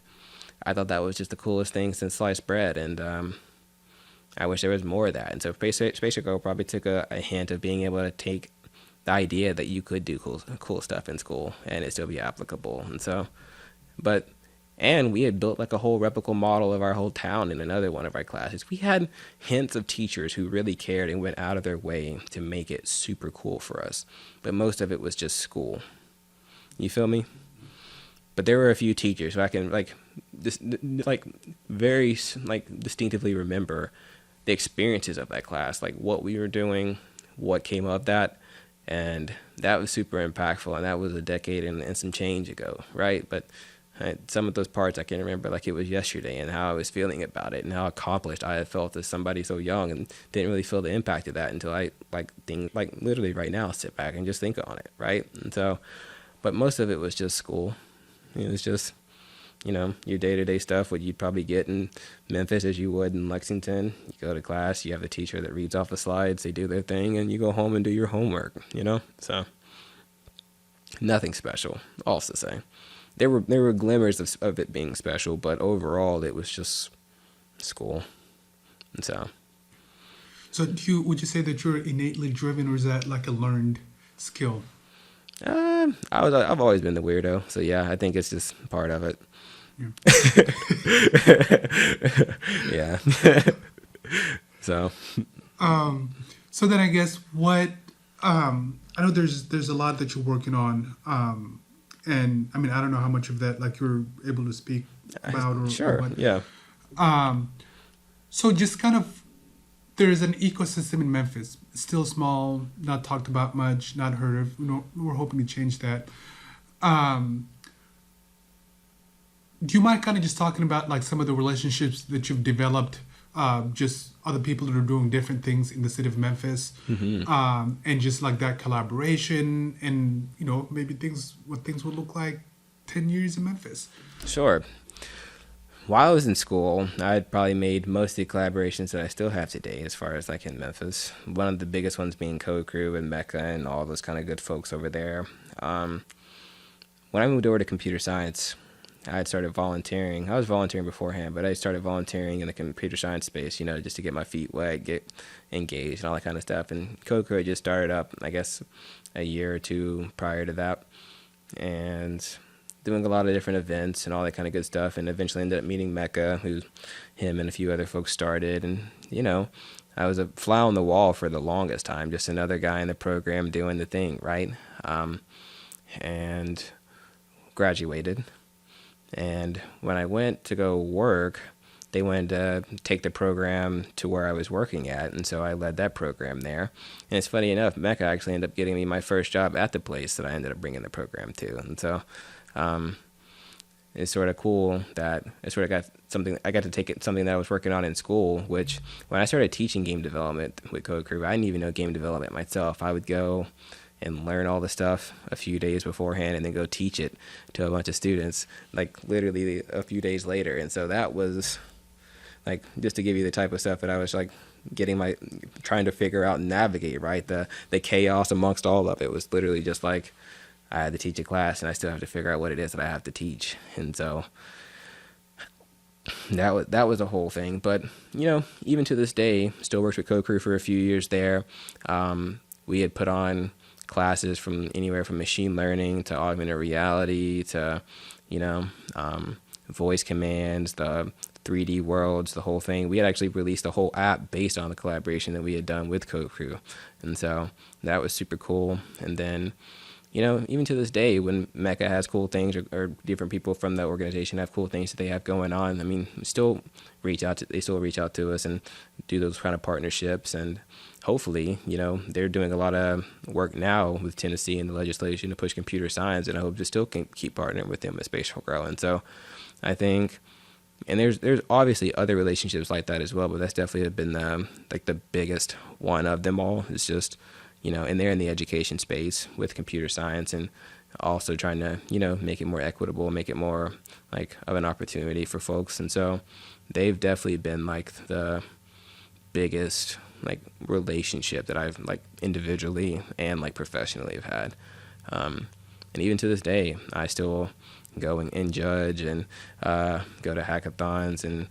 I thought that was just the coolest thing since sliced bread, and I wish there was more of that. And so SpatialGrow probably took a hint of being able to take the idea that you could do cool stuff in school and it still be applicable. And so, and we had built like a whole replicable model of our whole town in another one of our classes. We had hints of teachers who really cared and went out of their way to make it super cool for us. But most of it was just school. You feel me? But there were a few teachers who I can very distinctively remember the experiences of that class, like what we were doing, what came of that. And that was super impactful, and that was a decade and some change ago, right? But some of those parts I can remember like it was yesterday, and how I was feeling about it and how accomplished I had felt as somebody so young, and didn't really feel the impact of that until I literally right now sit back and just think on it, right? And so, but most of it was just school. It was just, your day-to-day stuff, what you'd probably get in Memphis as you would in Lexington. You go to class, you have the teacher that reads off the slides, they do their thing, and you go home and do your homework, So nothing special, all to say. There were glimmers of it being special, but overall it was just school. And so would you say that you're innately driven, or is that like a learned skill? I've always been the weirdo, so yeah, I think it's just part of it. Yeah. So then I guess what I know there's a lot that you're working on And I mean, I don't know how much of that like you're able to speak about or Sure. what. Yeah. So just kind of, there's an ecosystem in Memphis, still small, not talked about much, not heard of. We're hoping to change that. Um, do you mind kind of just talking about like some of the relationships that you've developed, just other people that are doing different things in the city of Memphis, and just like that collaboration, and maybe what things would look like 10 years in Memphis. Sure. While I was in school, I had probably made most of the collaborations that I still have today as far as like in Memphis. One of the biggest ones being Code Crew and Mecca and all those kind of good folks over there. When I moved over to computer science, I had started volunteering. I was volunteering beforehand, but I started volunteering in the computer science space, just to get my feet wet, get engaged and all that kind of stuff. And Code Crew had just started up, I guess, a year or two prior to that. And doing a lot of different events and all that kind of good stuff, and eventually ended up meeting Mecca, who him and a few other folks started. And, I was a fly on the wall for the longest time, just another guy in the program doing the thing, right? And graduated. And when I went to go work, they wanted to take the program to where I was working at, and so I led that program there. And it's funny enough, Mecca actually ended up getting me my first job at the place that I ended up bringing the program to. And so it's sort of cool that I got to take it, something that I was working on in school, which when I started teaching game development with Code Crew, I didn't even know game development myself. I would go and learn all the stuff a few days beforehand and then go teach it to a bunch of students, like literally a few days later. And so that was like, just to give you the type of stuff that I was like trying to figure out and navigate, right? The chaos amongst all of it was literally just like, I had to teach a class and I still have to figure out what it is that I have to teach. And so that was a whole thing. But, even to this day, still worked with Code Crew for a few years there. We had put on classes from anywhere from machine learning to augmented reality to, voice commands, the 3D worlds, the whole thing. We had actually released a whole app based on the collaboration that we had done with Code Crew. And so that was super cool. And then, even to this day, when Mecca has cool things or different people from the organization have cool things that they have going on, I mean, they still reach out to us and do those kind of partnerships. And hopefully, they're doing a lot of work now with Tennessee and the legislation to push computer science, and I hope to still keep partnering with them at SpatialGrow. And so I think, and there's obviously other relationships like that as well, but that's definitely been the biggest one of them all. It's just, and they're in the education space with computer science and also trying to, make it more equitable, make it more like of an opportunity for folks. And so they've definitely been like the biggest like relationship that I've like individually and like professionally have had. And even to this day, I still go and judge and go to hackathons and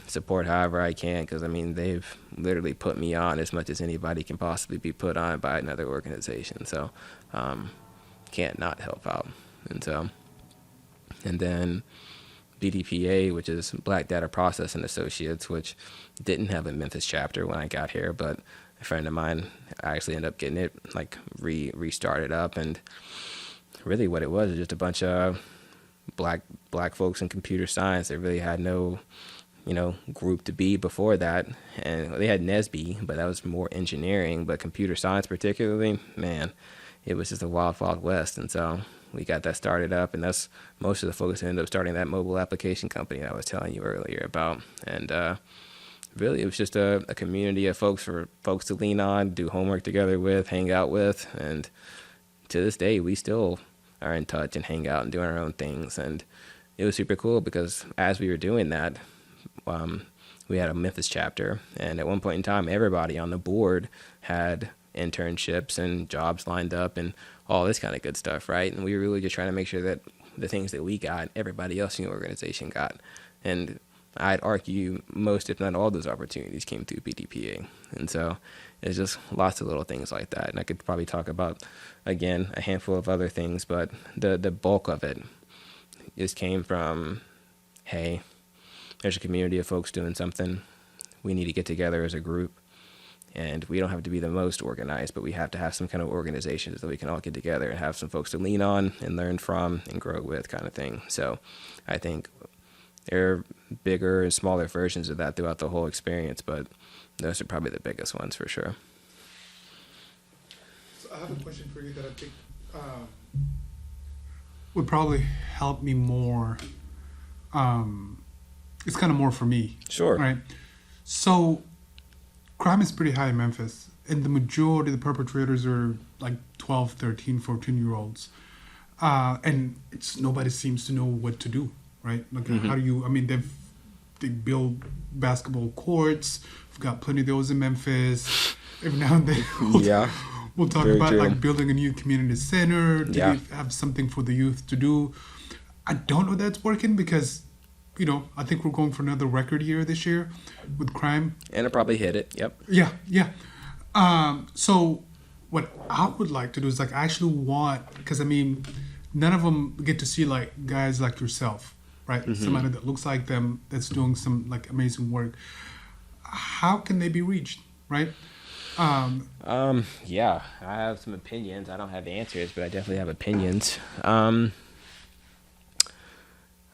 support however I can, because I mean, they've literally put me on as much as anybody can possibly be put on by another organization. So can't not help out. And then BDPA, which is Black Data Processing Associates, which didn't have a Memphis chapter when I got here, but a friend of mine, I actually ended up getting it like restarted up. And really what it was just a bunch of black folks in computer science that really had no group to be before that. And they had NESB, but that was more engineering. But computer science particularly, man, it was just a wild west. And so we got that started up, and that's most of the folks ended up starting that mobile application company I was telling you earlier about. And really, it was just a community of folks for folks to lean on, do homework together with, hang out with. And to this day, we still are in touch and hang out and doing our own things. And it was super cool because as we were doing that, we had a Memphis chapter, and at one point in time, everybody on the board had internships and jobs lined up and all this kind of good stuff, right? And we were really just trying to make sure that the things that we got, everybody else in the organization got. And I'd argue most, if not all, those opportunities came through BDPA. And so it's just lots of little things like that. And I could probably talk about, again, a handful of other things, but the bulk of it just came from, hey, there's a community of folks doing something. We need to get together as a group And we don't have to be the most organized, but we have to have some kind of organization so that we can all get together and have some folks to lean on and learn from and grow with, kind of thing. So I think there are bigger and smaller versions of that throughout the whole experience, but those are probably the biggest ones for sure. So I have a question for you that I think would probably help me more. It's kind of more for me. Sure. Right. So crime is pretty high in Memphis, and the majority of the perpetrators are like 12, 13, 14-year-olds. And nobody seems to know what to do, right? Like, how do you, I mean, they build basketball courts. We've got plenty of those in Memphis. Every now and then we'll talk Very about true. like building a new community center. Do Yeah. they have something for the youth to do? I don't know that's working because, you know, I think we're going for another record year this year with crime. And it probably hit it. Yep. Yeah. So what I would like to do is like I actually want, because I mean, none of them get to see like guys like yourself, right? Somebody that looks like them that's doing some like amazing work. How can they be reached, right? Yeah, I have some opinions. I don't have answers, but I definitely have opinions.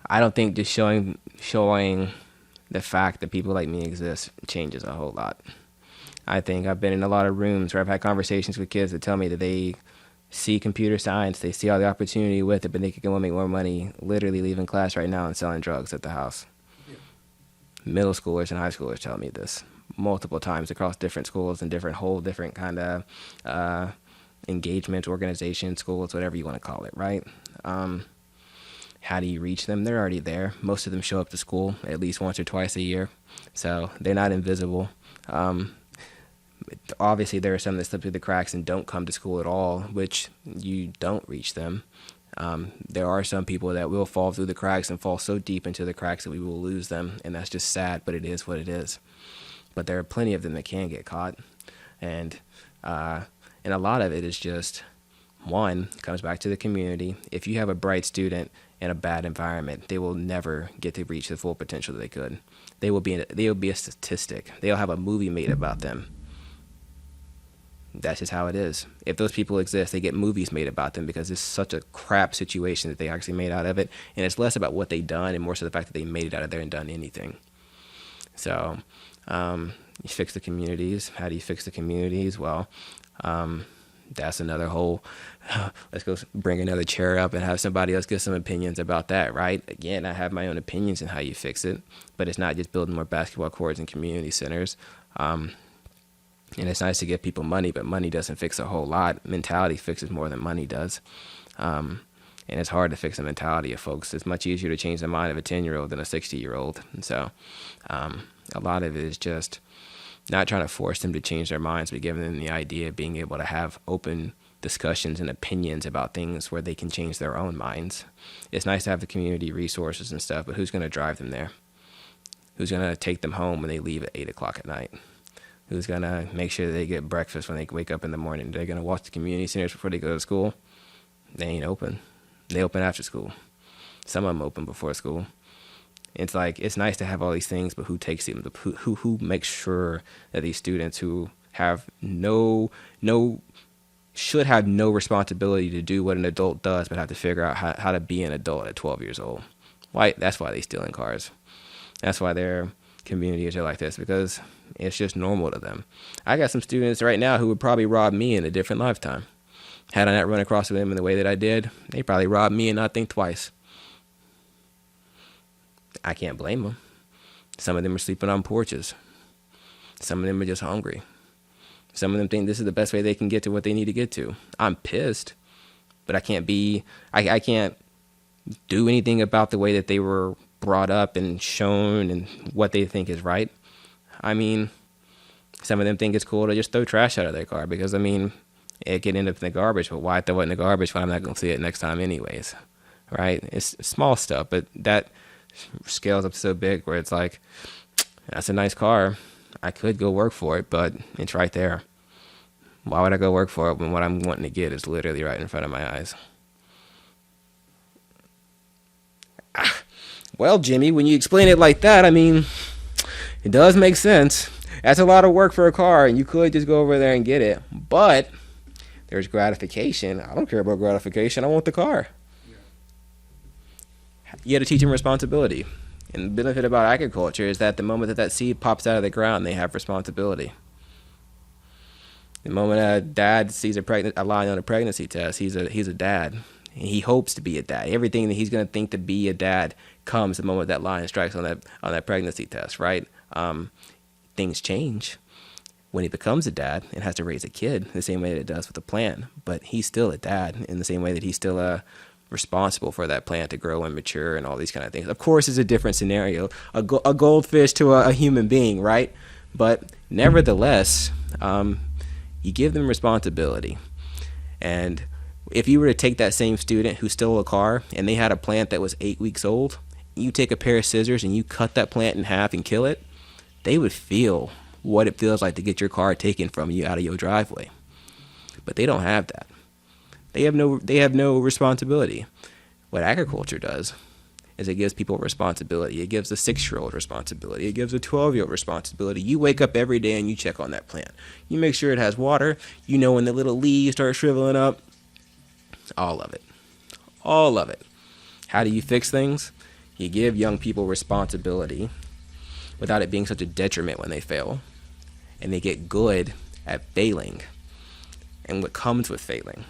I don't think just showing the fact that people like me exist changes a whole lot. I think I've been in a lot of rooms where I've had conversations with kids that tell me that they see computer science, they see all the opportunity with it, but they could go and make more money literally leaving class right now and selling drugs at the house. Yeah. Middle schoolers and high schoolers tell me this multiple times across different schools and different kind of engagement, organization, schools, whatever you want to call it, right? How do you reach them? They're already there. Most of them show up to school at least once or twice a year, so they're not invisible. Obviously, there are some that slip through the cracks and don't come to school at all, which you don't reach them. There are some people that will fall through the cracks and fall so deep into the cracks that we will lose them, and that's just sad, but it is what it is. But there are plenty of them that can get caught, and a lot of it is just, one, comes back to the community. If you have a bright student in a bad environment, they will never get to reach the full potential that they could. They will be a statistic. They'll have a movie made about them. That's just how it is. If those people exist, they get movies made about them because it's such a crap situation that they actually made out of it. And it's less about what they've done and more so the fact that they made it out of there and done anything. So you fix the communities. How do you fix the communities? Well, that's another whole, let's go bring another chair up and have somebody else get some opinions about that, right? Again, I have my own opinions on how you fix it, but it's not just building more basketball courts and community centers. And it's nice to give people money, but money doesn't fix a whole lot. Mentality fixes more than money does. And it's hard to fix the mentality of folks. It's much easier to change the mind of a 10-year-old than a 60-year-old. And so a lot of it is just not trying to force them to change their minds, but giving them the idea of being able to have open discussions and opinions about things where they can change their own minds. It's nice to have the community resources and stuff, but who's going to drive them there? Who's going to take them home when they leave at 8 o'clock at night? Who's going to make sure that they get breakfast when they wake up in the morning? They're going to watch the community centers before they go to school? They ain't open. They open after school. Some of them open before school. It's like, it's nice to have all these things, but who takes them? Who makes sure that these students who have should have no responsibility to do what an adult does, but have to figure out how to be an adult at 12 years old? Why? That's why they steal in cars. That's why their communities are like this, because it's just normal to them. I got some students right now who would probably rob me in a different lifetime. Had I not run across them in the way that I did, they probably robbed me and not think twice. I can't blame them. Some of them are sleeping on porches. Some of them are just hungry. Some of them think this is the best way they can get to what they need to get to. I'm pissed, but I can't do anything about the way that they were brought up and shown and what they think is right. I mean, some of them think it's cool to just throw trash out of their car because, I mean, it can end up in the garbage, but why throw it in the garbage when I'm not going to see it next time anyways, right? It's small stuff, but that scales up so big where it's like, that's a nice car. I could go work for it, but it's right there. Why would I go work for it when what I'm wanting to get is literally right in front of my eyes? Well, Jimmy, when you explain it like that, I mean, it does make sense. That's a lot of work for a car, and you could just go over there and get it. But there's gratification. I don't care about gratification. I want the car. You got to teach them responsibility. And the benefit about agriculture is that the moment that that seed pops out of the ground, they have responsibility. The moment a dad sees a line on a pregnancy test, he's a dad. And he hopes to be a dad. Everything that he's going to think to be a dad comes the moment that line strikes on that pregnancy test, right? Things change when he becomes a dad and has to raise a kid the same way that it does with a plant. But he's still a dad in the same way that he's still responsible for that plant to grow and mature and all these kind of things. Of course, it's a different scenario, a goldfish to a human being, right? But nevertheless, you give them responsibility. And if you were to take that same student who stole a car and they had a plant that was 8 weeks old, you take a pair of scissors and you cut that plant in half and kill it, they would feel what it feels like to get your car taken from you out of your driveway. But they don't have that. They have no responsibility. What agriculture does is it gives people responsibility. It gives a 6-year-old responsibility. It gives a 12-year-old responsibility. You wake up every day and you check on that plant. You make sure it has water. You know when the little leaves start shriveling up. All of it. All of it. How do you fix things? You give young people responsibility without it being such a detriment when they fail. And they get good at failing and what comes with failing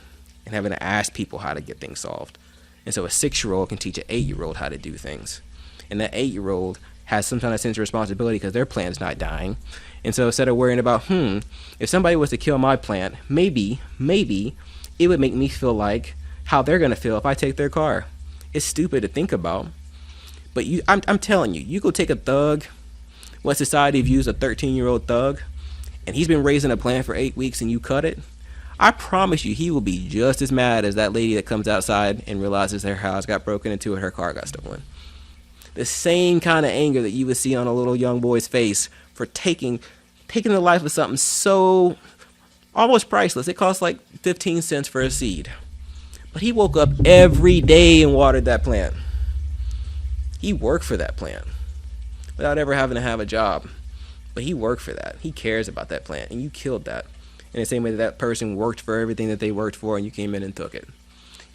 and having to ask people how to get things solved. And so a 6-year-old can teach an 8-year-old how to do things. And that 8-year-old has some kind of sense of responsibility because their plant's not dying. And so instead of worrying about, if somebody was to kill my plant, maybe it would make me feel like how they're going to feel if I take their car. It's stupid to think about. But I'm telling you, you go take a thug, what society views a 13-year-old thug, and he's been raising a plant for 8 weeks and you cut it, I promise you he will be just as mad as that lady that comes outside and realizes her house got broken into and her car got stolen. The same kind of anger that you would see on a little young boy's face for taking the life of something so almost priceless. It costs like 15 cents for a seed. But he woke up every day and watered that plant. He worked for that plant without ever having to have a job. But he worked for that. He cares about that plant, and you killed that. In the same way that that person worked for everything that they worked for and you came in and took it.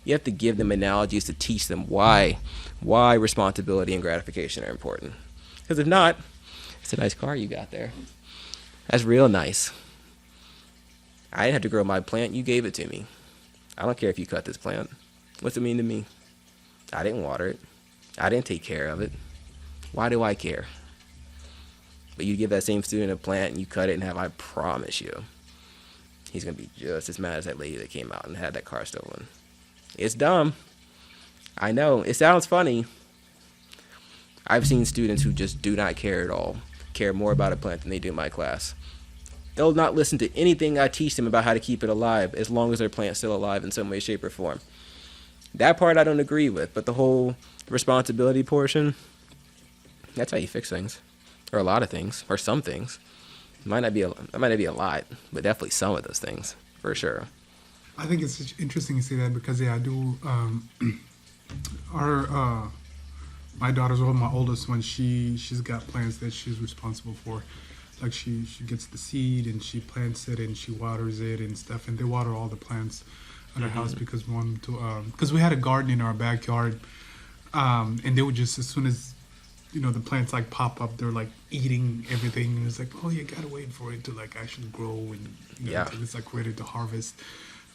You have to give them analogies to teach them why responsibility and gratification are important. Because if not, it's a nice car you got there. That's real nice. I didn't have to grow my plant. You gave it to me. I don't care if you cut this plant. What's it mean to me? I didn't water it. I didn't take care of it. Why do I care? But you give that same student a plant and you cut it and I promise you, he's going to be just as mad as that lady that came out and had that car stolen. It's dumb. I know. It sounds funny. I've seen students who just do not care at all, care more about a plant than they do my class. They'll not listen to anything I teach them about how to keep it alive as long as their plant's still alive in some way, shape, or form. That part I don't agree with, but the whole responsibility portion, that's how you fix things. Or a lot of things, or some things. It might not be a lot, but definitely some of those things, for sure. I think it's interesting you say that because, I do, my daughter's my oldest one, she's got plants that she's responsible for. Like she gets the seed and she plants it and she waters it and stuff, and they water all the plants at our house because we wanted to, because we had a garden in our backyard, and they would just, as soon as the plants like pop up, they're like eating everything, and it's like, oh, you gotta wait for it to like actually grow and until it's like ready to harvest.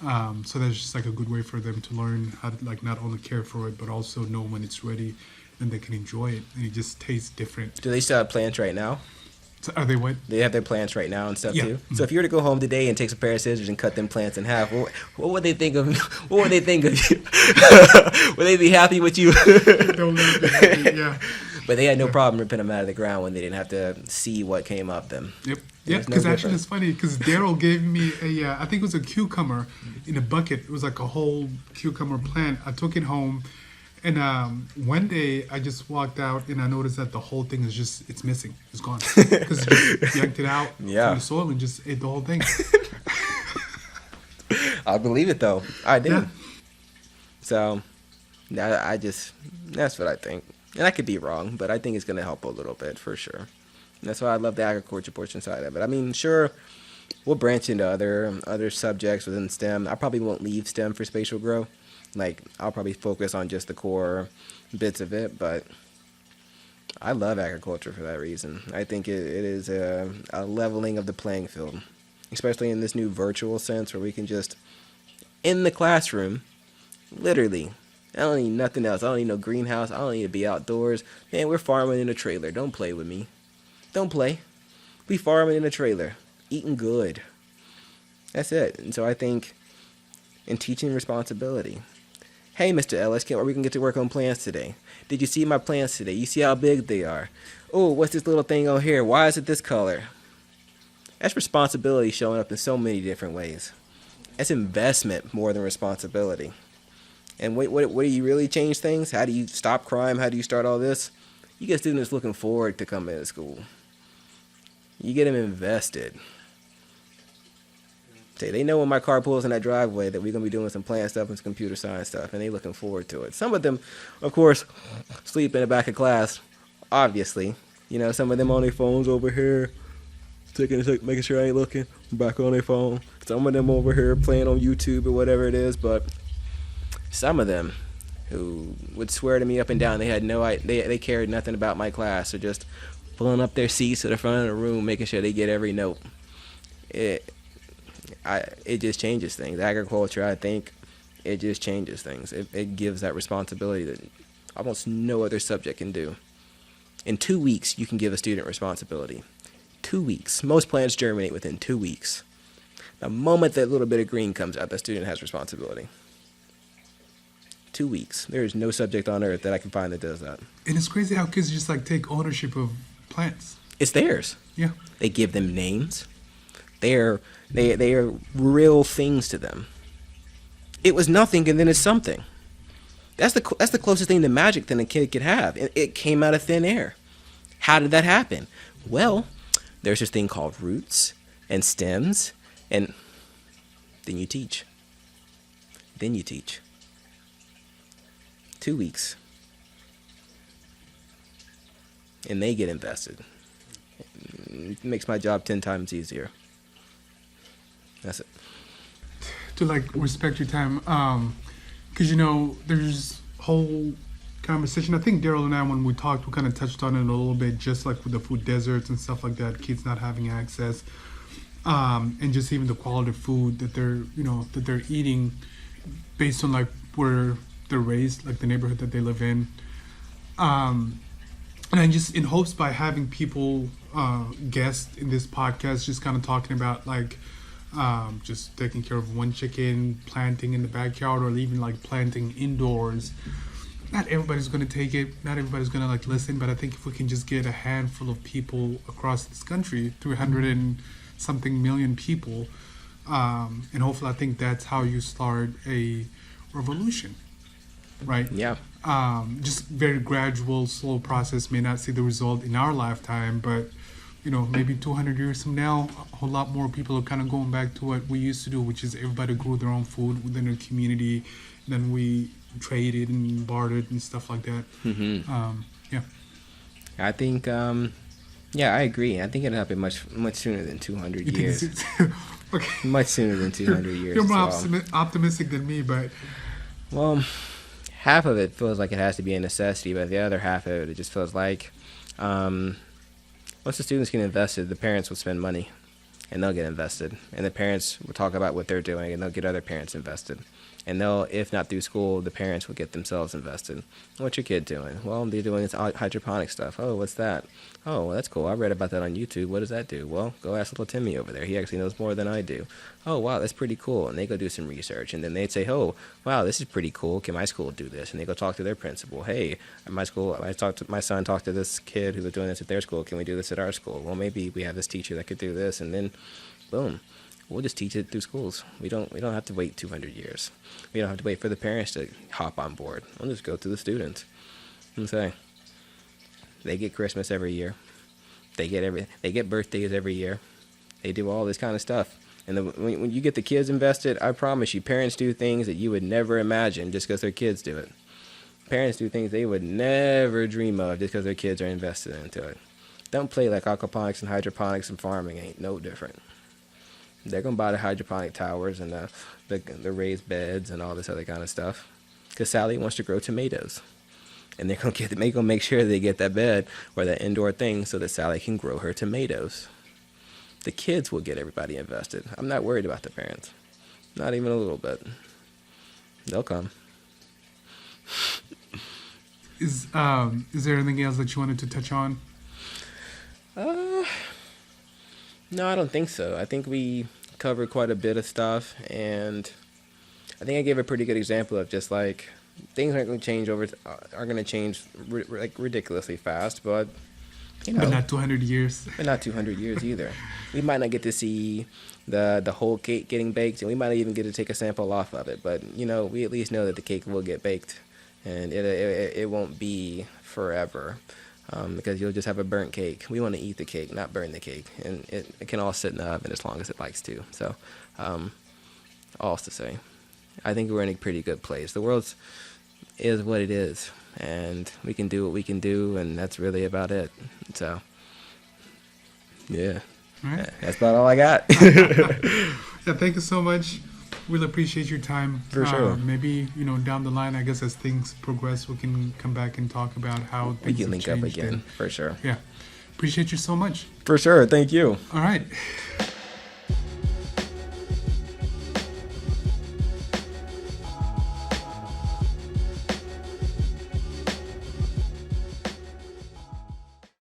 So that's just like a good way for them to learn how to like not only care for it but also know when it's ready and they can enjoy it, and it just tastes different. Do they still have plants right now? So are they what? They have their plants right now and stuff too. Mm-hmm. So if you were to go home today and take a pair of scissors and cut them plants in half, what would they think of? What would they think of you? Would they be happy with you? They'll not be happy, yeah. But they had no problem ripping them out of the ground when they didn't have to see what came up them. Yep. Yeah, because actually it's funny because Daryl gave me I think it was a cucumber in a bucket. It was like a whole cucumber plant. I took it home, and one day I just walked out and I noticed that the whole thing it's missing. It's gone. Because it just yanked it out from the soil and just ate the whole thing. I'll believe it though. I did. Yeah. So, that's what I think. And I could be wrong, but I think it's going to help a little bit for sure. That's why I love the agriculture portion side of it. I mean, sure, we'll branch into other subjects within STEM. I probably won't leave STEM for SpatialGrow. Like, I'll probably focus on just the core bits of it, but I love agriculture for that reason. I think it is a leveling of the playing field, especially in this new virtual sense where we can just, in the classroom, literally, I don't need nothing else. I don't need no greenhouse. I don't need to be outdoors. Man, we're farming in a trailer. Don't play with me. Don't play. We farming in a trailer, eating good. That's it. And so I think in teaching responsibility. Hey, Mr. Ellis, are we going to get to work on plants today? Did you see my plants today? You see how big they are? Oh, what's this little thing on here? Why is it this color? That's responsibility showing up in so many different ways. That's investment more than responsibility. And what do you really change things? How do you stop crime? How do you start all this? You get students looking forward to coming to school. You get them invested. Say, they know when my car pulls in that driveway that we're going to be doing some plant stuff and some computer science stuff, and they looking forward to it. Some of them, of course, sleep in the back of class, obviously. You know, some of them on their phones over here, making sure I ain't looking, back on their phone. Some of them over here playing on YouTube or whatever it is, but some of them who would swear to me up and down they had no idea, they cared nothing about my class, or just pulling up their seats to the front of the room, making sure they get every note. It just changes things. Agriculture, I think, it just changes things. It gives that responsibility that almost no other subject can do. In 2 weeks, you can give a student responsibility. 2 weeks. Most plants germinate within 2 weeks. The moment that little bit of green comes out, the student has responsibility. 2 weeks. There is no subject on earth that I can find that does that. And it's crazy how kids just like take ownership of plants. It's theirs. Yeah. They give them names. They are real things to them. It was nothing, and then it's something. That's the closest thing to magic that a kid could have. It came out of thin air. How did that happen? Well, there's this thing called roots and stems, and then you teach. 2 weeks. And they get invested. It makes my job 10 times easier. That's it. To like respect your time, because you know there's whole conversation. I think Daryl and I, when we talked, we kind of touched on it a little bit, just like with the food deserts and stuff like that, kids not having access, and just even the quality of food that they're eating, based on like where they're raised, like the neighborhood that they live in. And I just, in hopes by having people, guests in this podcast, just kind of talking about like, just taking care of one chicken, planting in the backyard, or even like planting indoors. Not everybody's going to take it. Not everybody's going to like listen. But I think if we can just get a handful of people across this country, 300 and something million people, and hopefully I think that's how you start a revolution, right? Yeah. Just very gradual, slow process. May not see the result in our lifetime, but you know, maybe 200 years from now, a whole lot more people are kind of going back to what we used to do, which is everybody grew their own food within their community, then we traded and bartered and stuff like that. Mm-hmm. Yeah. I think, I agree. I think it'll happen much sooner than 200 years. Okay. Much sooner than 200 years. You're more optimistic than me, but... Well, half of it feels like it has to be a necessity, but the other half of it just feels like... once the students get invested, the parents will spend money, and they'll get invested. And the parents will talk about what they're doing, and they'll get other parents invested. And they'll, if not through school, the parents will get themselves invested. What's your kid doing? Well, they're doing this hydroponic stuff. Oh, what's that? Oh, well, that's cool. I read about that on YouTube. What does that do? Well, go ask little Timmy over there. He actually knows more than I do. Oh, wow, that's pretty cool. And they go do some research. And then they'd say, oh, wow, this is pretty cool. Can my school do this? And they go talk to their principal. Hey, at my school, my son talked to this kid who was doing this at their school. Can we do this at our school? Well, maybe we have this teacher that could do this. And then, boom. We'll just teach it through schools. We don't have to wait 200 years. We don't have to wait for the parents to hop on board. We'll just go to the students and say, they get Christmas every year. They get birthdays every year. They do all this kind of stuff. And when you get the kids invested, I promise you, parents do things that you would never imagine just because their kids do it. Parents do things they would never dream of just because their kids are invested into it. don't play like aquaponics and hydroponics and farming ain't no different. They're gonna buy the hydroponic towers and the raised beds and all this other kind of stuff, because Sally wants to grow tomatoes, and they're gonna make sure they get that bed or that indoor thing so that Sally can grow her tomatoes. The kids will get everybody invested. I'm not worried about the parents, not even a little bit. They'll come. Is there anything else that you wanted to touch on? No, I don't think so. I think we covered quite a bit of stuff, and I think I gave a pretty good example of just like things aren't going to change like ridiculously fast, but But not 200 years. But not 200 years either. We might not get to see the whole cake getting baked, and we might not even get to take a sample off of it. But we at least know that the cake will get baked, and it won't be forever, because you'll just have a burnt cake. We want to eat the cake, not burn the cake, and it can all sit in the oven as long as it likes to. So, all to say, I think we're in a pretty good place. The world is what it is, and we can do what we can do, and that's really about it. So, yeah, Right. That's about all I got. Yeah, thank you so much. Really appreciate your time. For sure. Maybe down the line, I guess as things progress, we can come back and talk about how things We can link up changed again, and- for sure. Yeah, appreciate you so much. For sure, thank you. All right.